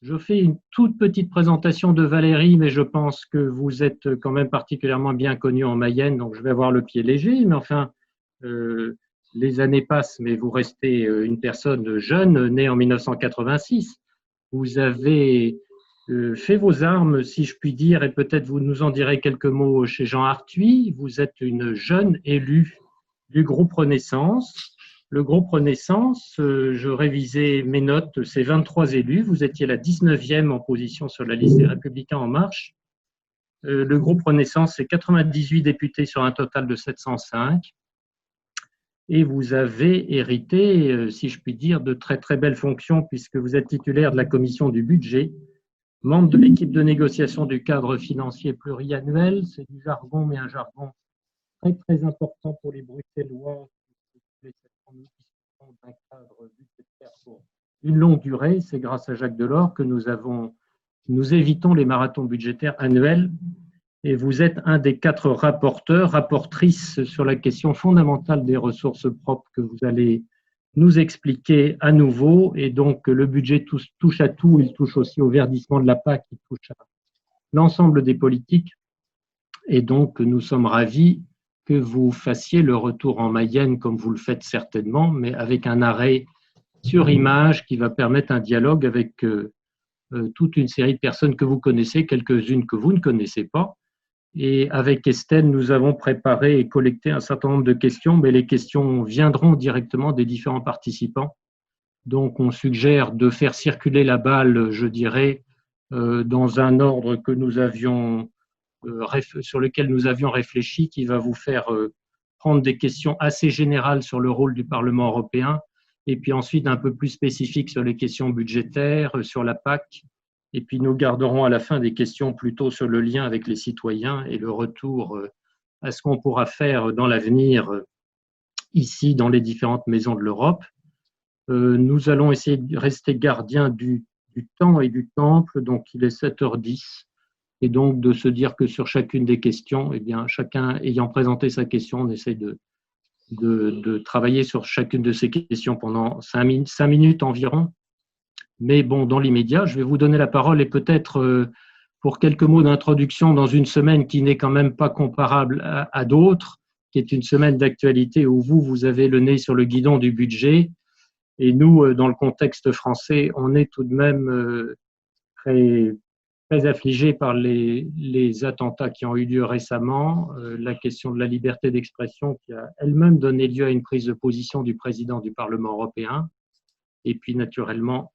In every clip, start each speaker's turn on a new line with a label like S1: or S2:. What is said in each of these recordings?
S1: Je fais une toute petite présentation de Valérie, mais je pense que vous êtes quand même particulièrement bien connue en Mayenne, donc je vais avoir le pied léger. Mais enfin, euh, les années passent, mais vous restez une personne jeune, née en 1986. Vous avez fait vos armes, si je puis dire, et peut-être vous nous en direz quelques mots chez Jean Arthuis. Vous êtes une jeune élue du groupe Renaissance. Le groupe Renaissance, je révisais mes notes, c'est 23 élus. Vous étiez la 19e en position sur la liste des Républicains en marche. Le groupe Renaissance, c'est 98 députés sur un total de 705. Et vous avez hérité, si je puis dire, de très très belles fonctions puisque vous êtes titulaire de la commission du budget, membre de l'équipe de négociation du cadre financier pluriannuel. C'est du jargon, mais un jargon très très important pour les Bruxellois d'un cadre budgétaire pour une longue durée. C'est grâce à Jacques Delors que nous évitons les marathons budgétaires annuels. Et vous êtes un des 4 rapporteurs, rapportrices sur la question fondamentale des ressources propres que vous allez nous expliquer à nouveau. Et donc, le budget touche à tout. Il touche aussi au verdissement de la PAC, il touche à l'ensemble des politiques. Et donc, nous sommes ravis que vous fassiez le retour en Mayenne, comme vous le faites certainement, mais avec un arrêt sur image qui va permettre un dialogue avec toute une série de personnes que vous connaissez, quelques-unes que vous ne connaissez pas. Et avec Estelle, nous avons préparé et collecté un certain nombre de questions, mais les questions viendront directement des différents participants. Donc, on suggère de faire circuler la balle, je dirais, dans un ordre que nous avions, sur lequel nous avions réfléchi, qui va vous faire prendre des questions assez générales sur le rôle du Parlement européen, et puis ensuite un peu plus spécifiques sur les questions budgétaires, sur la PAC, et puis nous garderons à la fin des questions plutôt sur le lien avec les citoyens et le retour à ce qu'on pourra faire dans l'avenir ici dans les différentes maisons de l'Europe. Nous allons essayer de rester gardiens du temps et du temple, donc il est 7h10, et donc de se dire que sur chacune des questions, eh bien, chacun ayant présenté sa question, on essaie de travailler sur chacune de ces questions pendant 5 minutes environ. Mais bon, dans l'immédiat, je vais vous donner la parole et peut-être pour quelques mots d'introduction dans une semaine qui n'est quand même pas comparable à d'autres, qui est une semaine d'actualité où vous avez le nez sur le guidon du budget. Et nous, dans le contexte français, on est tout de même très, très affligés par les attentats qui ont eu lieu récemment, la question de la liberté d'expression qui a elle-même donné lieu à une prise de position du président du Parlement européen, et puis naturellement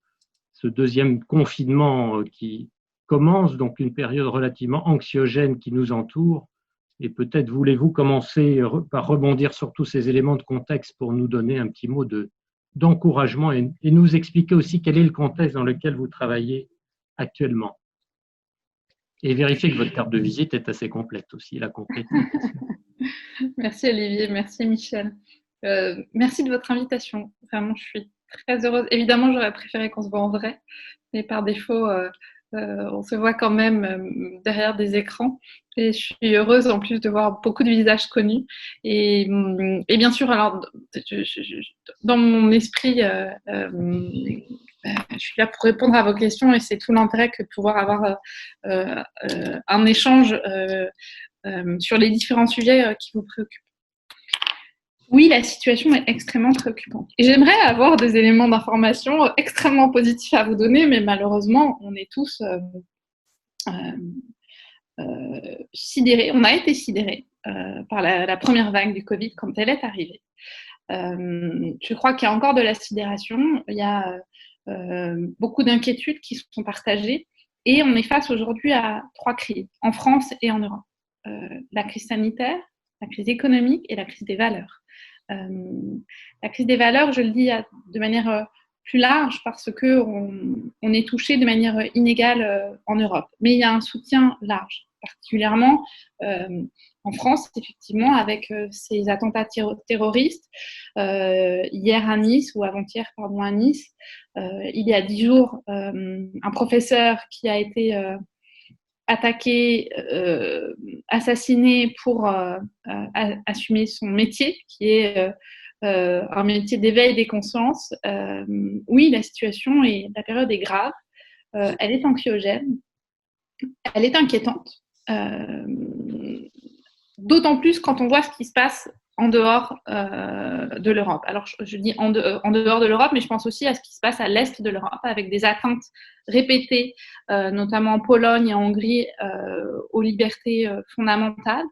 S1: ce deuxième confinement qui commence, donc une période relativement anxiogène qui nous entoure. Et peut-être voulez-vous commencer par rebondir sur tous ces éléments de contexte pour nous donner un petit mot d'encouragement et nous expliquer aussi quel est le contexte dans lequel vous travaillez actuellement. Et vérifier que votre carte de visite est assez complète aussi, la compléter.
S2: Merci Olivier, merci Michel. Merci de votre invitation. Vraiment, je suis très heureuse. Évidemment, j'aurais préféré qu'on se voit en vrai, mais par défaut, on se voit quand même derrière des écrans. Et je suis heureuse en plus de voir beaucoup de visages connus. Et bien sûr, alors, dans mon esprit, je suis là pour répondre à vos questions et c'est tout l'intérêt que de pouvoir avoir un échange sur les différents sujets qui vous préoccupent. Oui, la situation est extrêmement préoccupante. Et j'aimerais avoir des éléments d'information extrêmement positifs à vous donner, mais malheureusement, on est tous sidérés. On a été sidérés par la première vague du Covid quand elle est arrivée. Je crois qu'il y a encore de la sidération. Il y a beaucoup d'inquiétudes qui sont partagées. Et on est face aujourd'hui à 3 crises, en France et en Europe. La crise sanitaire, la crise économique et la crise des valeurs. La crise des valeurs, je le dis de manière plus large parce qu'on est touché de manière inégale en Europe. Mais il y a un soutien large, particulièrement en France, effectivement, avec ces attentats terroristes. Hier à Nice, ou avant-hier, pardon, à Nice, il y a 10 jours, un professeur qui a été attaqué, assassiné pour assumer son métier, qui est un métier d'éveil des consciences. Oui, la situation et la période est grave. elle est anxiogène, elle est inquiétante, d'autant plus quand on voit ce qui se passe en dehors de l'Europe. Alors, je dis en dehors de l'Europe, mais je pense aussi à ce qui se passe à l'est de l'Europe, avec des atteintes répétées, notamment en Pologne et en Hongrie, aux libertés fondamentales,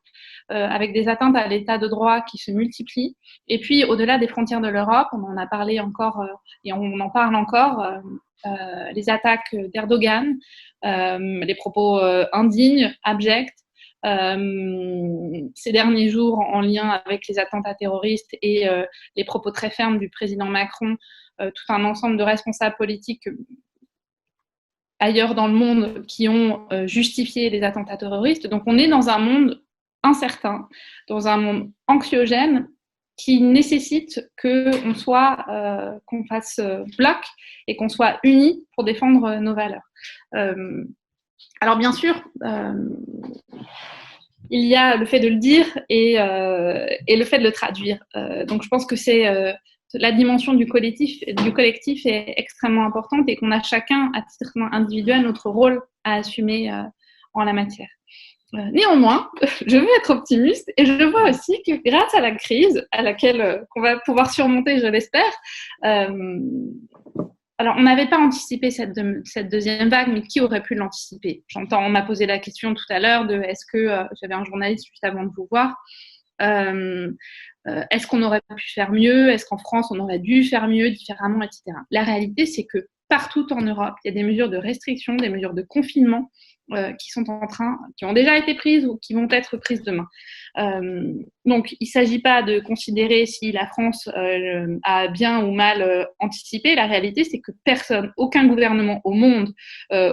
S2: avec des atteintes à l'état de droit qui se multiplient. Et puis, au-delà des frontières de l'Europe, on en a parlé encore, et on en parle encore, les attaques d'Erdogan, les propos indignes, abjects, ces derniers jours en lien avec les attentats terroristes et les propos très fermes du président Macron, tout un ensemble de responsables politiques ailleurs dans le monde qui ont justifié les attentats terroristes. Donc on est dans un monde incertain, dans un monde anxiogène qui nécessite qu'on fasse bloc et qu'on soit unis pour défendre nos valeurs. Alors bien sûr, il y a le fait de le dire et le fait de le traduire. Donc je pense que c'est la dimension du collectif est extrêmement importante et qu'on a chacun, à titre individuel, notre rôle à assumer en la matière. Néanmoins, je veux être optimiste et je vois aussi que grâce à la crise à laquelle qu'on va pouvoir surmonter, je l'espère, alors, on n'avait pas anticipé cette deuxième vague, mais qui aurait pu l'anticiper? On m'a posé la question tout à l'heure de est-ce que, j'avais un journaliste juste avant de vous voir, est-ce qu'on aurait pu faire mieux? Est-ce qu'en France, on aurait dû faire mieux, différemment, etc. La réalité, c'est que partout en Europe, il y a des mesures de restriction, des mesures de confinement qui ont déjà été prises ou qui vont être prises demain. Donc, il ne s'agit pas de considérer si la France a bien ou mal anticipé. La réalité, c'est que aucun gouvernement au monde,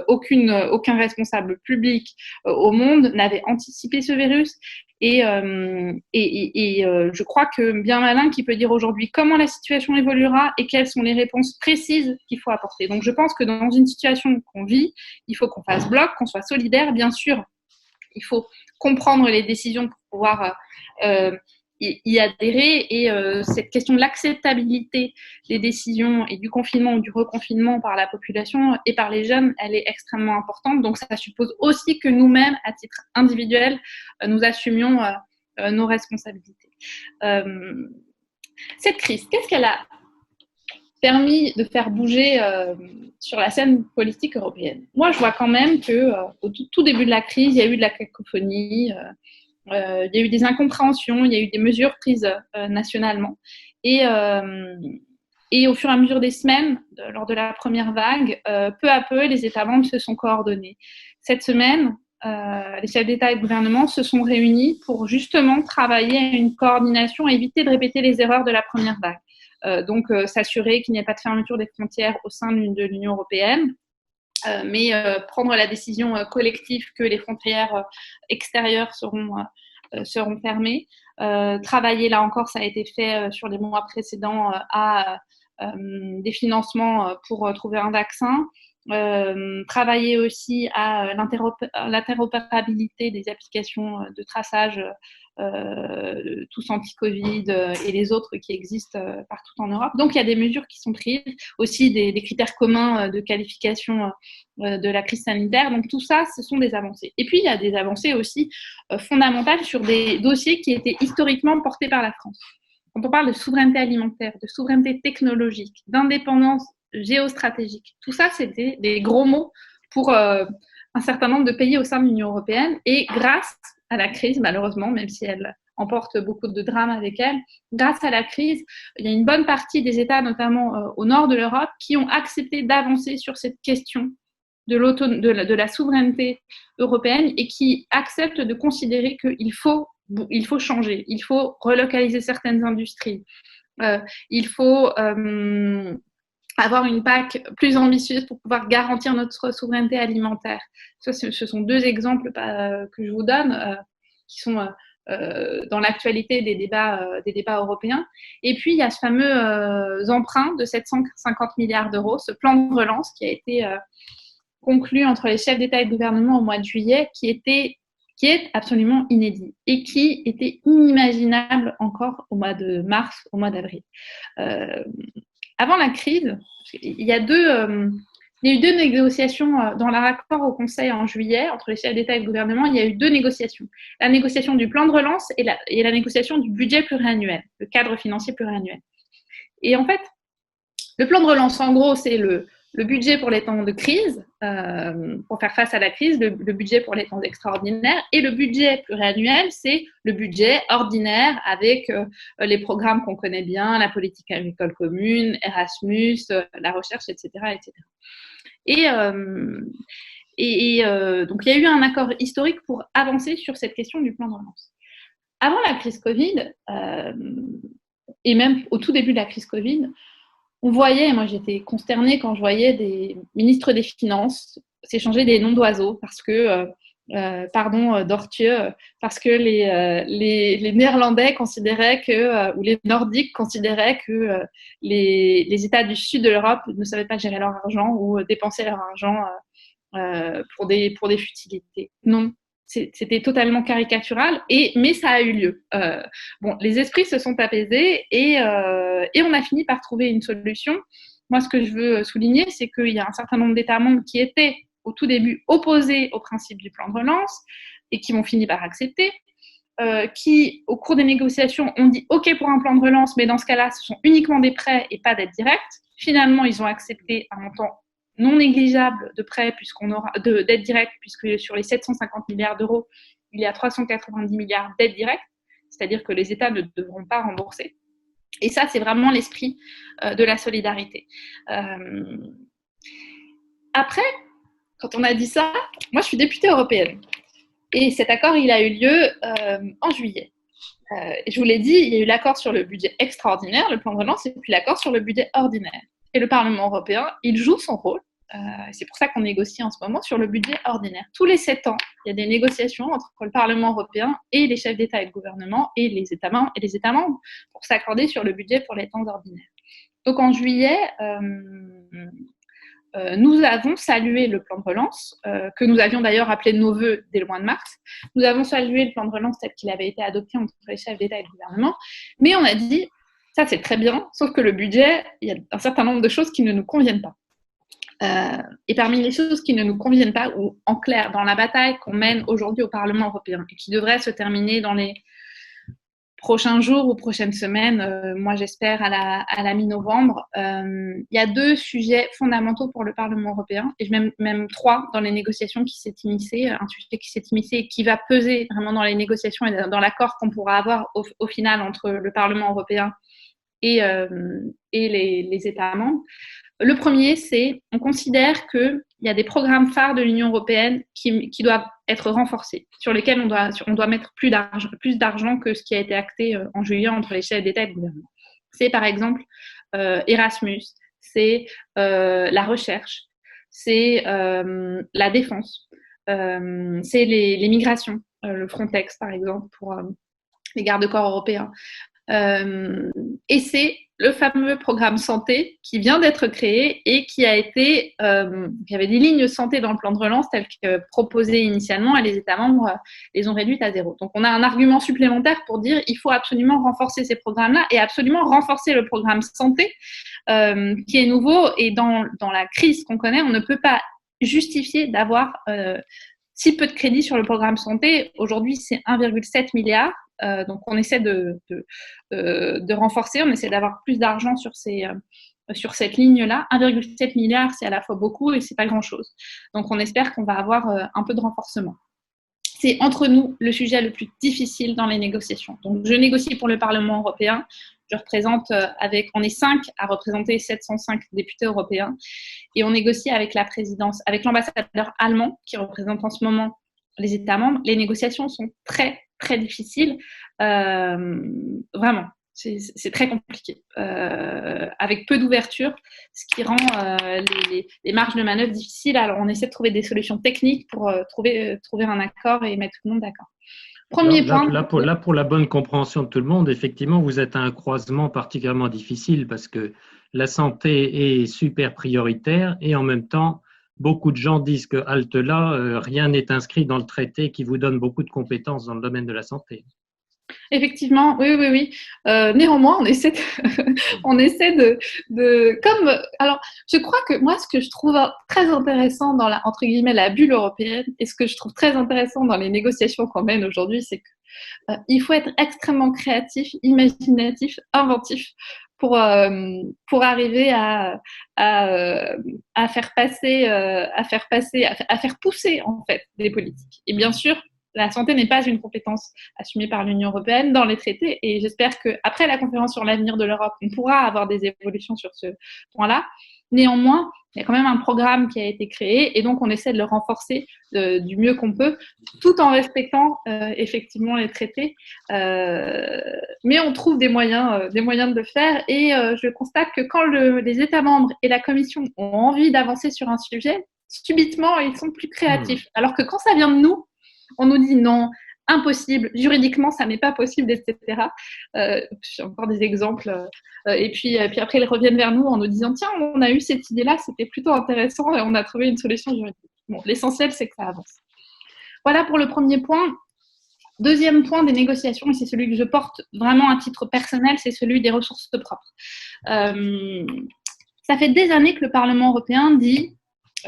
S2: aucun responsable public au monde n'avait anticipé ce virus. Et je crois que bien malin qui peut dire aujourd'hui comment la situation évoluera et quelles sont les réponses précises qu'il faut apporter. Donc, je pense que dans une situation qu'on vit, il faut qu'on fasse bloc, qu'on soit solidaire, bien sûr. Il faut comprendre les décisions pour pouvoir y adhérer et cette question de l'acceptabilité des décisions et du confinement ou du reconfinement par la population et par les jeunes, elle est extrêmement importante. Donc, ça suppose aussi que nous-mêmes, à titre individuel, nous assumions nos responsabilités. Cette crise, qu'est-ce qu'elle a permis de faire bouger sur la scène politique européenne? Moi, je vois quand même qu'au tout début de la crise, il y a eu de la cacophonie, il y a eu des incompréhensions, il y a eu des mesures prises nationalement. Et au fur et à mesure des semaines, lors de la première vague, peu à peu, les États membres se sont coordonnés. Cette semaine, les chefs d'État et de gouvernement se sont réunis pour justement travailler à une coordination et éviter de répéter les erreurs de la première vague. Donc, s'assurer qu'il n'y ait pas de fermeture des frontières au sein de l'Union européenne, mais prendre la décision collective que les frontières extérieures seront fermées. Travailler, là encore, ça a été fait sur les mois précédents à des financements pour trouver un vaccin. Travailler aussi à l'interopérabilité des applications de traçage tous anti-Covid et les autres qui existent partout en Europe. Donc, il y a des mesures qui sont prises, aussi des critères communs de qualification de la crise sanitaire. Donc, tout ça, ce sont des avancées. Et puis, il y a des avancées aussi fondamentales sur des dossiers qui étaient historiquement portés par la France. Quand on parle de souveraineté alimentaire, de souveraineté technologique, d'indépendance géostratégique, tout ça, c'était des gros mots pour un certain nombre de pays au sein de l'Union européenne. Et grâce à la crise, malheureusement, même si elle emporte beaucoup de drames avec elle, grâce à la crise, il y a une bonne partie des États, notamment au nord de l'Europe, qui ont accepté d'avancer sur cette question de la souveraineté européenne et qui acceptent de considérer qu'il faut changer, il faut relocaliser certaines industries, il faut avoir une PAC plus ambitieuse pour pouvoir garantir notre souveraineté alimentaire. Ça, ce sont deux exemples que je vous donne qui sont dans l'actualité des débats européens. Et puis, il y a ce fameux emprunt de 750 milliards d'euros, ce plan de relance qui a été conclu entre les chefs d'État et de gouvernement au mois de juillet, qui est absolument inédit et qui était inimaginable encore au mois de mars, au mois d'avril. Avant la crise, il y a deux Il y a eu 2 négociations dans le rapport au Conseil en juillet, entre les chefs d'État et de gouvernement. Il y a eu 2 négociations. La négociation du plan de relance et la négociation du budget pluriannuel, le cadre financier pluriannuel. Et en fait, le plan de relance, en gros, c'est le budget pour les temps de crise, pour faire face à la crise, le budget pour les temps extraordinaires. Et le budget pluriannuel, c'est le budget ordinaire avec les programmes qu'on connaît bien, la politique agricole commune, Erasmus, la recherche, etc. etc. Donc, il y a eu un accord historique pour avancer sur cette question du plan de relance. Avant la crise Covid, et même au tout début de la crise Covid, on voyait, moi j'étais consternée quand je voyais des ministres des Finances s'échanger des noms d'oiseaux parce que, d'ortieux, parce que les Néerlandais considéraient que, ou les Nordiques considéraient que les États du sud de l'Europe ne savaient pas gérer leur argent ou dépenser leur argent pour des futilités. Non. C'était totalement caricatural, mais ça a eu lieu. Les esprits se sont apaisés et on a fini par trouver une solution. Moi, ce que je veux souligner, c'est qu'il y a un certain nombre d'États membres qui étaient au tout début opposés au principe du plan de relance et qui ont fini par accepter, qui, au cours des négociations, ont dit « OK pour un plan de relance, mais dans ce cas-là, ce sont uniquement des prêts et pas d'aides directes ». Finalement, ils ont accepté un montant non négligeable de prêts d'aides directes, puisque sur les 750 milliards d'euros, il y a 390 milliards d'aides directes, c'est-à-dire que les États ne devront pas rembourser. Et ça, c'est vraiment l'esprit de la solidarité. Après, quand on a dit ça, moi, je suis députée européenne. Et cet accord, il a eu lieu en juillet. Je vous l'ai dit, il y a eu l'accord sur le budget extraordinaire, le plan de relance, et puis l'accord sur le budget ordinaire. Et le Parlement européen, il joue son rôle. C'est pour ça qu'on négocie en ce moment sur le budget ordinaire. Tous les 7 ans, il y a des négociations entre le Parlement européen et les chefs d'État et de gouvernement et les États membres pour s'accorder sur le budget pour les temps ordinaires. Donc en juillet, nous avons salué le plan de relance, que nous avions d'ailleurs appelé de nos voeux dès le mois de mars. Nous avons salué le plan de relance tel qu'il avait été adopté entre les chefs d'État et de gouvernement, mais on a dit, ça c'est très bien, sauf que le budget, il y a un certain nombre de choses qui ne nous conviennent pas. Et parmi les choses qui ne nous conviennent pas, ou en clair, dans la bataille qu'on mène aujourd'hui au Parlement européen et qui devrait se terminer dans les prochains jours ou prochaines semaines, moi j'espère à la mi-novembre, il y a 2 sujets fondamentaux pour le Parlement européen, et même 3 dans les négociations qui s'est immiscé, un sujet qui s'est immiscé et qui va peser vraiment dans les négociations et dans l'accord qu'on pourra avoir au final entre le Parlement européen et les États membres. Le premier, c'est on considère qu'il y a des programmes phares de l'Union européenne qui doivent être renforcés, sur lesquels on doit mettre plus d'argent que ce qui a été acté en juillet entre les chefs d'État et de gouvernement. C'est par exemple Erasmus, c'est la recherche, c'est la défense, c'est les migrations, le Frontex par exemple pour les gardes-corps européens. Et c'est le fameux programme santé qui vient d'être créé et qui a été, il y avait des lignes santé dans le plan de relance telles que proposées initialement et les États membres les ont réduites à 0. Donc on a un argument supplémentaire pour dire il faut absolument renforcer ces programmes-là et absolument renforcer le programme santé qui est nouveau, et dans la crise qu'on connaît, on ne peut pas justifier d'avoir si peu de crédits sur le programme santé. Aujourd'hui, c'est 1,7 milliard. Donc, on essaie de renforcer, on essaie d'avoir plus d'argent sur cette ligne-là. 1,7 milliard, c'est à la fois beaucoup et c'est pas grand-chose. Donc, on espère qu'on va avoir un peu de renforcement. C'est entre nous le sujet le plus difficile dans les négociations. Donc, je négocie pour le Parlement européen. Je représente on est 5 à représenter 705 députés européens, et on négocie avec la présidence, avec l'ambassadeur allemand qui représente en ce moment les États membres. Les négociations sont très, très difficiles. Vraiment, c'est très compliqué. Avec peu d'ouverture, ce qui rend les marges de manœuvre difficiles. Alors, on essaie de trouver des solutions techniques pour trouver un accord et mettre tout le monde d'accord. Premier point.
S1: Là, pour la bonne compréhension de tout le monde, effectivement, vous êtes à un croisement particulièrement difficile parce que la santé est super prioritaire et en même temps, beaucoup de gens disent que halte là, rien n'est inscrit dans le traité qui vous donne beaucoup de compétences dans le domaine de la santé.
S2: Effectivement, oui, oui, oui. Néanmoins, on essaie on essaie alors, je crois que moi, ce que je trouve très intéressant dans entre guillemets, la bulle européenne, et ce que je trouve très intéressant dans les négociations qu'on mène aujourd'hui, c'est qu'il faut être extrêmement créatif, imaginatif, inventif pour arriver à faire passer, à faire pousser en fait des politiques. Et bien sûr, la santé n'est pas une compétence assumée par l'Union européenne dans les traités. Et j'espère qu'après la conférence sur l'avenir de l'Europe, on pourra avoir des évolutions sur ce point-là. Néanmoins, il y a quand même un programme qui a été créé et donc on essaie de le renforcer du mieux qu'on peut, tout en respectant effectivement les traités. Mais on trouve des moyens de le faire et je constate que quand les États membres et la Commission ont envie d'avancer sur un sujet, subitement, ils sont plus créatifs. Alors que quand ça vient de nous, on nous dit non, impossible, juridiquement, ça n'est pas possible, etc. J'ai encore des exemples. Et puis après, ils reviennent vers nous en nous disant tiens, on a eu cette idée-là, c'était plutôt intéressant et on a trouvé une solution juridique. Bon, l'essentiel, c'est que ça avance. Voilà pour le premier point. Deuxième point des négociations, et c'est celui que je porte vraiment à titre personnel, c'est celui des ressources propres. Ça fait des années que le Parlement européen dit,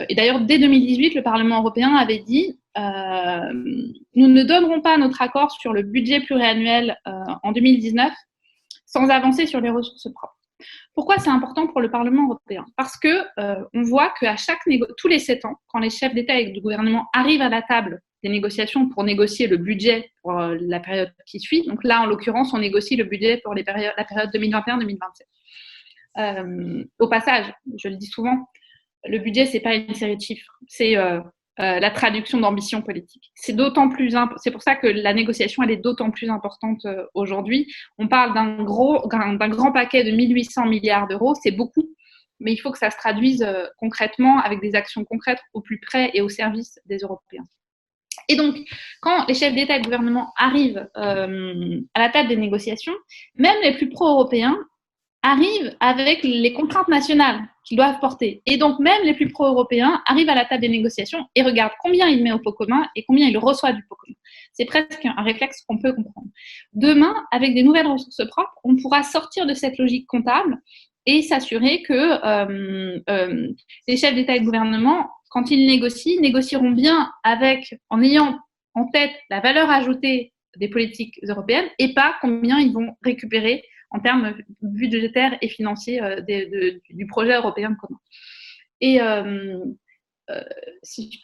S2: et d'ailleurs dès 2018, le Parlement européen avait dit nous ne donnerons pas notre accord sur le budget pluriannuel en 2019 sans avancer sur les ressources propres. Pourquoi c'est important pour le Parlement européen? Parce que on voit qu'à tous les 7 ans, quand les chefs d'État et de gouvernement arrivent à la table des négociations pour négocier le budget pour la période qui suit, donc là en l'occurrence on négocie le budget pour la période 2021-2027. Au passage, je le dis souvent, le budget c'est pas une série de chiffres, c'est la traduction d'ambition politique. C'est pour ça que la négociation elle est d'autant plus importante aujourd'hui. On parle d'un grand paquet de 1800 milliards d'euros, c'est beaucoup, mais il faut que ça se traduise concrètement avec des actions concrètes au plus près et au service des Européens. Et donc, quand les chefs d'État et de gouvernement arrivent à la table des négociations, même les plus pro-européens arrivent avec les contraintes nationales qu'ils doivent porter. Et donc, même les plus pro-européens arrivent à la table des négociations et regardent combien il met au pot commun et combien il reçoit du pot commun. C'est presque un réflexe qu'on peut comprendre. Demain, avec des nouvelles ressources propres, on pourra sortir de cette logique comptable et s'assurer que les chefs d'État et de gouvernement, quand ils négocieront bien en ayant en tête la valeur ajoutée des politiques européennes et pas combien ils vont récupérer en termes budgétaires et financiers du projet européen commun. Et si je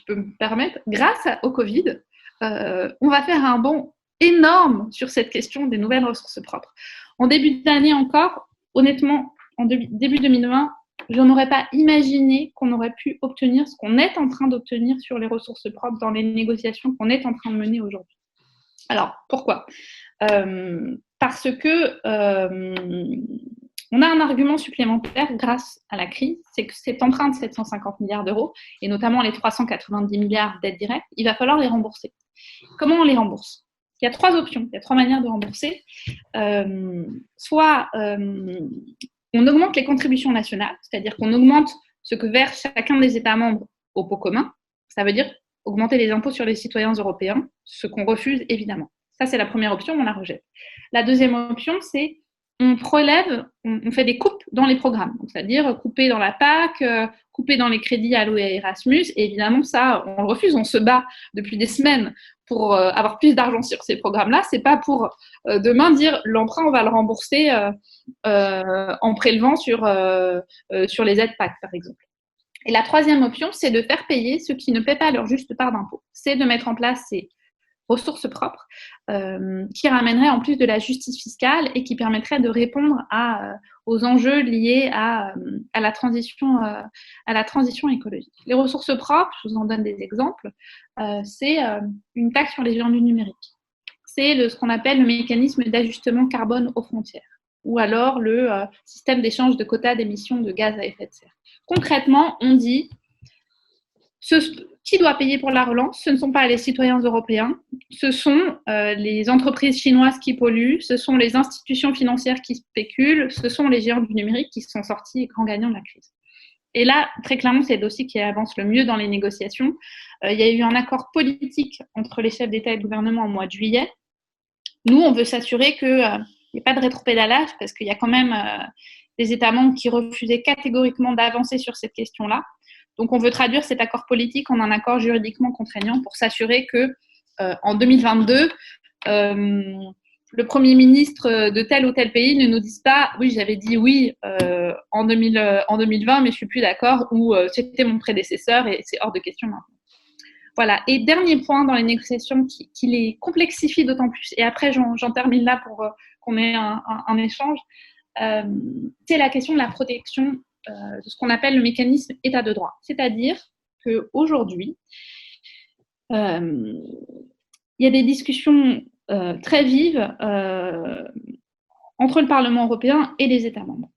S2: peux me permettre, grâce au Covid, on va faire un bond énorme sur cette question des nouvelles ressources propres. En début d'année encore, honnêtement, en début 2020, je n'aurais pas imaginé qu'on aurait pu obtenir ce qu'on est en train d'obtenir sur les ressources propres dans les négociations qu'on est en train de mener aujourd'hui. Alors, pourquoi ? Parce que on a un argument supplémentaire grâce à la crise, c'est que cet emprunt de 750 milliards d'euros, et notamment les 390 milliards d'aides directes, il va falloir les rembourser. Comment on les rembourse ? Il y a 3 options, il y a 3 manières de rembourser. Soit on augmente les contributions nationales, c'est-à-dire qu'on augmente ce que verse chacun des États membres au pot commun. Ça veut dire augmenter les impôts sur les citoyens européens, ce qu'on refuse évidemment. Ça, c'est la première option, on la rejette. La deuxième option, c'est on fait des coupes dans les programmes, c'est-à-dire couper dans la PAC, couper dans les crédits alloués à Erasmus. Et évidemment, ça, on le refuse, on se bat depuis des semaines pour avoir plus d'argent sur ces programmes-là. C'est pas pour demain dire l'emprunt, on va le rembourser en prélevant sur les aides PAC, par exemple. Et la troisième option, c'est de faire payer ceux qui ne paient pas leur juste part d'impôt. C'est de mettre en place ces ressources propres qui ramèneraient en plus de la justice fiscale et qui permettraient de répondre aux enjeux liés à la transition écologique. Les ressources propres, je vous en donne des exemples, c'est une taxe sur les géants du numérique. C'est ce qu'on appelle le mécanisme d'ajustement carbone aux frontières ou alors le système d'échange de quotas d'émissions de gaz à effet de serre. Concrètement, on dit qui doit payer pour la relance? Ce ne sont pas les citoyens européens, ce sont les entreprises chinoises qui polluent, ce sont les institutions financières qui spéculent, ce sont les géants du numérique qui sont sortis grands gagnants de la crise. Et là, très clairement, c'est le dossier qui avance le mieux dans les négociations. Il y a eu un accord politique entre les chefs d'État et de gouvernement au mois de juillet. Nous, on veut s'assurer qu'il n'y ait pas de rétropédalage parce qu'il y a quand même des États membres qui refusaient catégoriquement d'avancer sur cette question-là. Donc, on veut traduire cet accord politique en un accord juridiquement contraignant pour s'assurer que en 2022, le Premier ministre de tel ou tel pays ne nous dise pas « oui, j'avais dit oui en 2020, mais je ne suis plus d'accord » ou « c'était mon prédécesseur et c'est hors de question maintenant ». Voilà. Et dernier point dans les négociations qui les complexifie d'autant plus, et après j'en termine là pour qu'on ait un échange, c'est la question de la protection de ce qu'on appelle le mécanisme état de droit. C'est-à-dire qu'aujourd'hui, il y a des discussions très vives entre le Parlement européen et les États membres.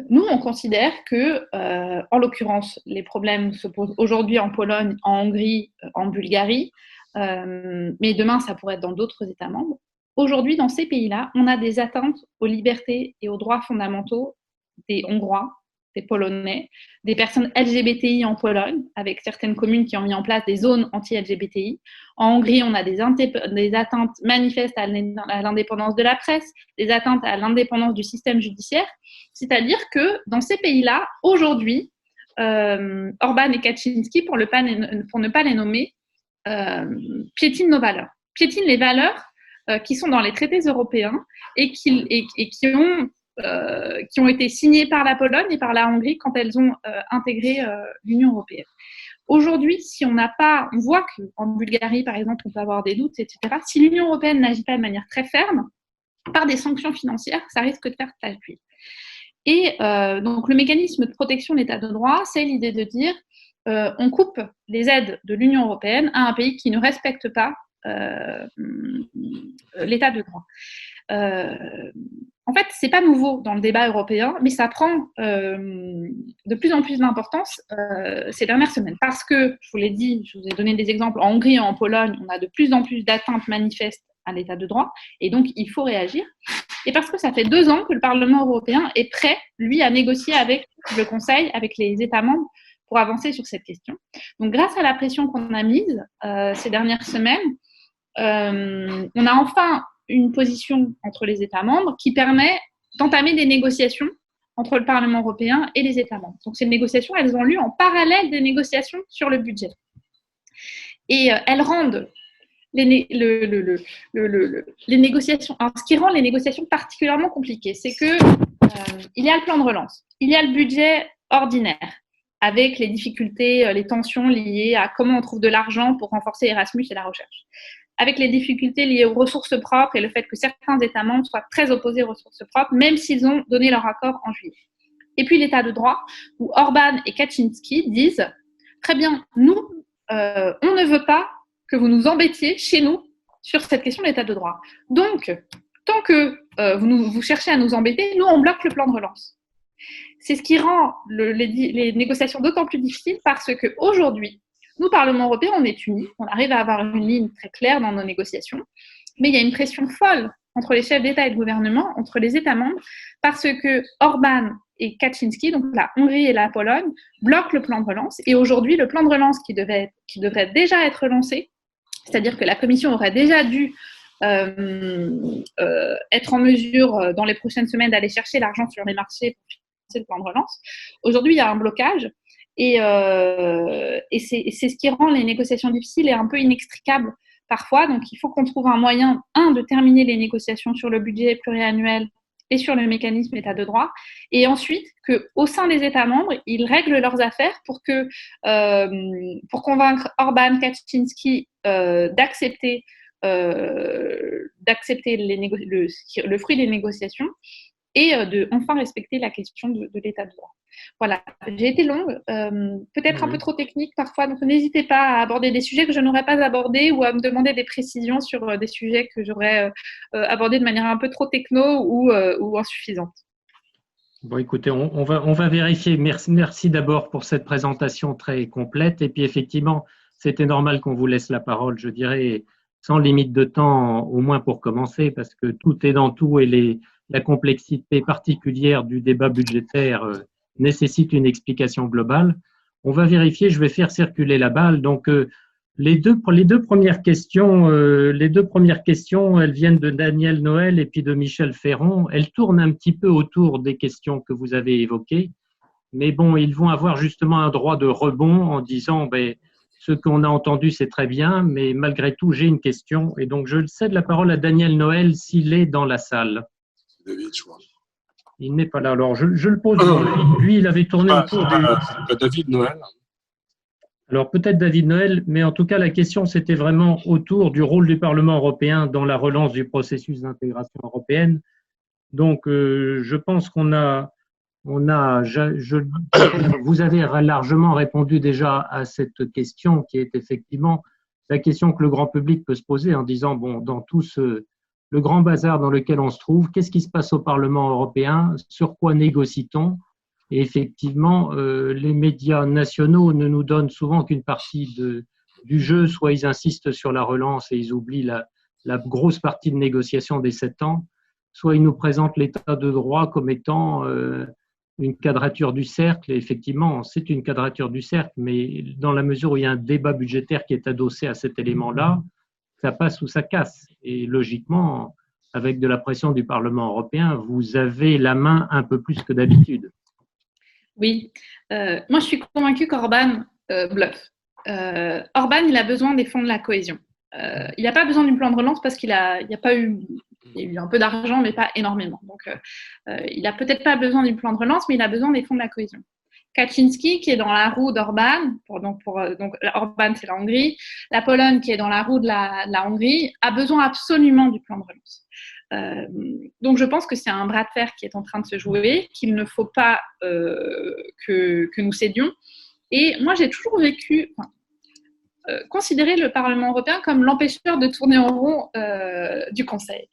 S2: Nous, on considère que, en l'occurrence, les problèmes se posent aujourd'hui en Pologne, en Hongrie, en Bulgarie, mais demain, ça pourrait être dans d'autres États membres. Aujourd'hui, dans ces pays-là, on a des atteintes aux libertés et aux droits fondamentaux des Hongrois, des Polonais, des personnes LGBTI en Pologne, avec certaines communes qui ont mis en place des zones anti-LGBTI. En Hongrie, on a des atteintes manifestes à l'indépendance de la presse, des atteintes à l'indépendance du système judiciaire. C'est-à-dire que dans ces pays-là, aujourd'hui, Orban et Kaczynski, pour ne pas les nommer, piétinent nos valeurs. Piétinent les valeurs qui sont dans les traités européens et qui ont été signées par la Pologne et par la Hongrie quand elles ont intégré l'Union européenne. Aujourd'hui, si on voit qu'en Bulgarie, par exemple, on peut avoir des doutes, etc. Si l'Union européenne n'agit pas de manière très ferme, par des sanctions financières, ça risque de faire tache d'huile. Et donc, le mécanisme de protection de l'état de droit, c'est l'idée de dire on coupe les aides de l'Union européenne à un pays qui ne respecte pas l'état de droit. En fait, c'est pas nouveau dans le débat européen, mais ça prend de plus en plus d'importance ces dernières semaines. Parce que, je vous l'ai dit, je vous ai donné des exemples, en Hongrie et en Pologne, on a de plus en plus d'atteintes manifestes à l'état de droit, et donc il faut réagir. Et parce que ça fait 2 ans que le Parlement européen est prêt, lui, à négocier avec le Conseil, avec les États membres, pour avancer sur cette question. Donc, grâce à la pression qu'on a mise ces dernières semaines, on a enfin une position entre les États membres qui permet d'entamer des négociations entre le Parlement européen et les États membres. Donc, ces négociations, elles ont lieu en parallèle des négociations sur le budget. Et elles rendent les négociations. Alors, ce qui rend les négociations particulièrement compliquées, c'est que il y a le plan de relance, il y a le budget ordinaire, avec les difficultés, les tensions liées à comment on trouve de l'argent pour renforcer Erasmus et la recherche, avec les difficultés liées aux ressources propres et le fait que certains États membres soient très opposés aux ressources propres, même s'ils ont donné leur accord en juillet. Et puis l'état de droit, où Orban et Kaczynski disent « Très bien, nous, on ne veut pas que vous nous embêtiez chez nous sur cette question de l'état de droit. Donc, tant que vous cherchez à nous embêter, nous, on bloque le plan de relance. » C'est ce qui rend les négociations d'autant plus difficiles parce qu'aujourd'hui, nous, Parlement européen, on est unis, on arrive à avoir une ligne très claire dans nos négociations, mais il y a une pression folle entre les chefs d'État et de gouvernement, entre les États membres, parce que Orban et Kaczynski, donc la Hongrie et la Pologne, bloquent le plan de relance. Et aujourd'hui, le plan de relance qui devrait déjà être lancé, c'est-à-dire que la Commission aurait déjà dû être en mesure, dans les prochaines semaines, d'aller chercher l'argent sur les marchés pour financer le plan de relance. Aujourd'hui, il y a un blocage. Et c'est ce qui rend les négociations difficiles et un peu inextricables parfois. Donc, il faut qu'on trouve un moyen, de terminer les négociations sur le budget pluriannuel et sur le mécanisme état de droit, et ensuite qu'au sein des États membres, ils règlent leurs affaires pour convaincre Orban, Kaczynski d'accepter le fruit des négociations et de enfin respecter la question de l'état de droit. Voilà, j'ai été longue, peut-être un peu trop technique parfois, donc n'hésitez pas à aborder des sujets que je n'aurais pas abordés ou à me demander des précisions sur des sujets que j'aurais abordés de manière un peu trop techno ou insuffisante.
S1: Bon, écoutez, on va vérifier. Merci d'abord pour cette présentation très complète. Et puis, effectivement, c'était normal qu'on vous laisse la parole, je dirais, sans limite de temps, au moins pour commencer, parce que tout est dans tout et la complexité particulière du débat budgétaire nécessite une explication globale. On va vérifier, je vais faire circuler la balle. Donc, Les deux premières questions, elles viennent de Daniel Noël et puis de Michel Ferron. Elles tournent un petit peu autour des questions que vous avez évoquées. Mais bon, ils vont avoir justement un droit de rebond en disant, ben, ce qu'on a entendu, c'est très bien, mais malgré tout, j'ai une question. Et donc, je cède la parole à Daniel Noël s'il est dans la salle.
S3: David, je crois.
S1: Il n'est pas là. Alors, je le pose. Lui, il avait tourné autour du…
S3: David Noël.
S1: Alors, peut-être David Noël, mais en tout cas, la question, c'était vraiment autour du rôle du Parlement européen dans la relance du processus d'intégration européenne. Donc, je pense vous avez largement répondu déjà à cette question qui est effectivement la question que le grand public peut se poser en disant, bon, dans tout le grand bazar dans lequel on se trouve, qu'est-ce qui se passe au Parlement européen? Sur quoi négocie-t-on? Et effectivement, les médias nationaux ne nous donnent souvent qu'une partie du jeu, soit ils insistent sur la relance et ils oublient la grosse partie de négociation des 7 ans, soit ils nous présentent l'état de droit comme étant une quadrature du cercle. Et effectivement, c'est une quadrature du cercle, mais dans la mesure où il y a un débat budgétaire qui est adossé à cet élément-là, ça passe ou ça casse. Et logiquement, avec de la pression du Parlement européen, vous avez la main un peu plus que d'habitude.
S2: Oui, moi je suis convaincue qu'Orban bluffe. Orban, il a besoin des fonds de la cohésion. Il n'a pas besoin du plan de relance parce qu'il n'y a pas eu… Il y a eu un peu d'argent, mais pas énormément. Donc, il n'a peut-être pas besoin du plan de relance, mais il a besoin des fonds de la cohésion. Kaczynski, qui est dans la roue d'Orban, donc Orban, c'est la Hongrie. La Pologne, qui est dans la roue de la Hongrie, a besoin absolument du plan de relance. Donc, je pense que c'est un bras de fer qui est en train de se jouer, qu'il ne faut pas que nous cédions. Et moi, j'ai toujours considérer le Parlement européen comme l'empêcheur de tourner en rond du Conseil.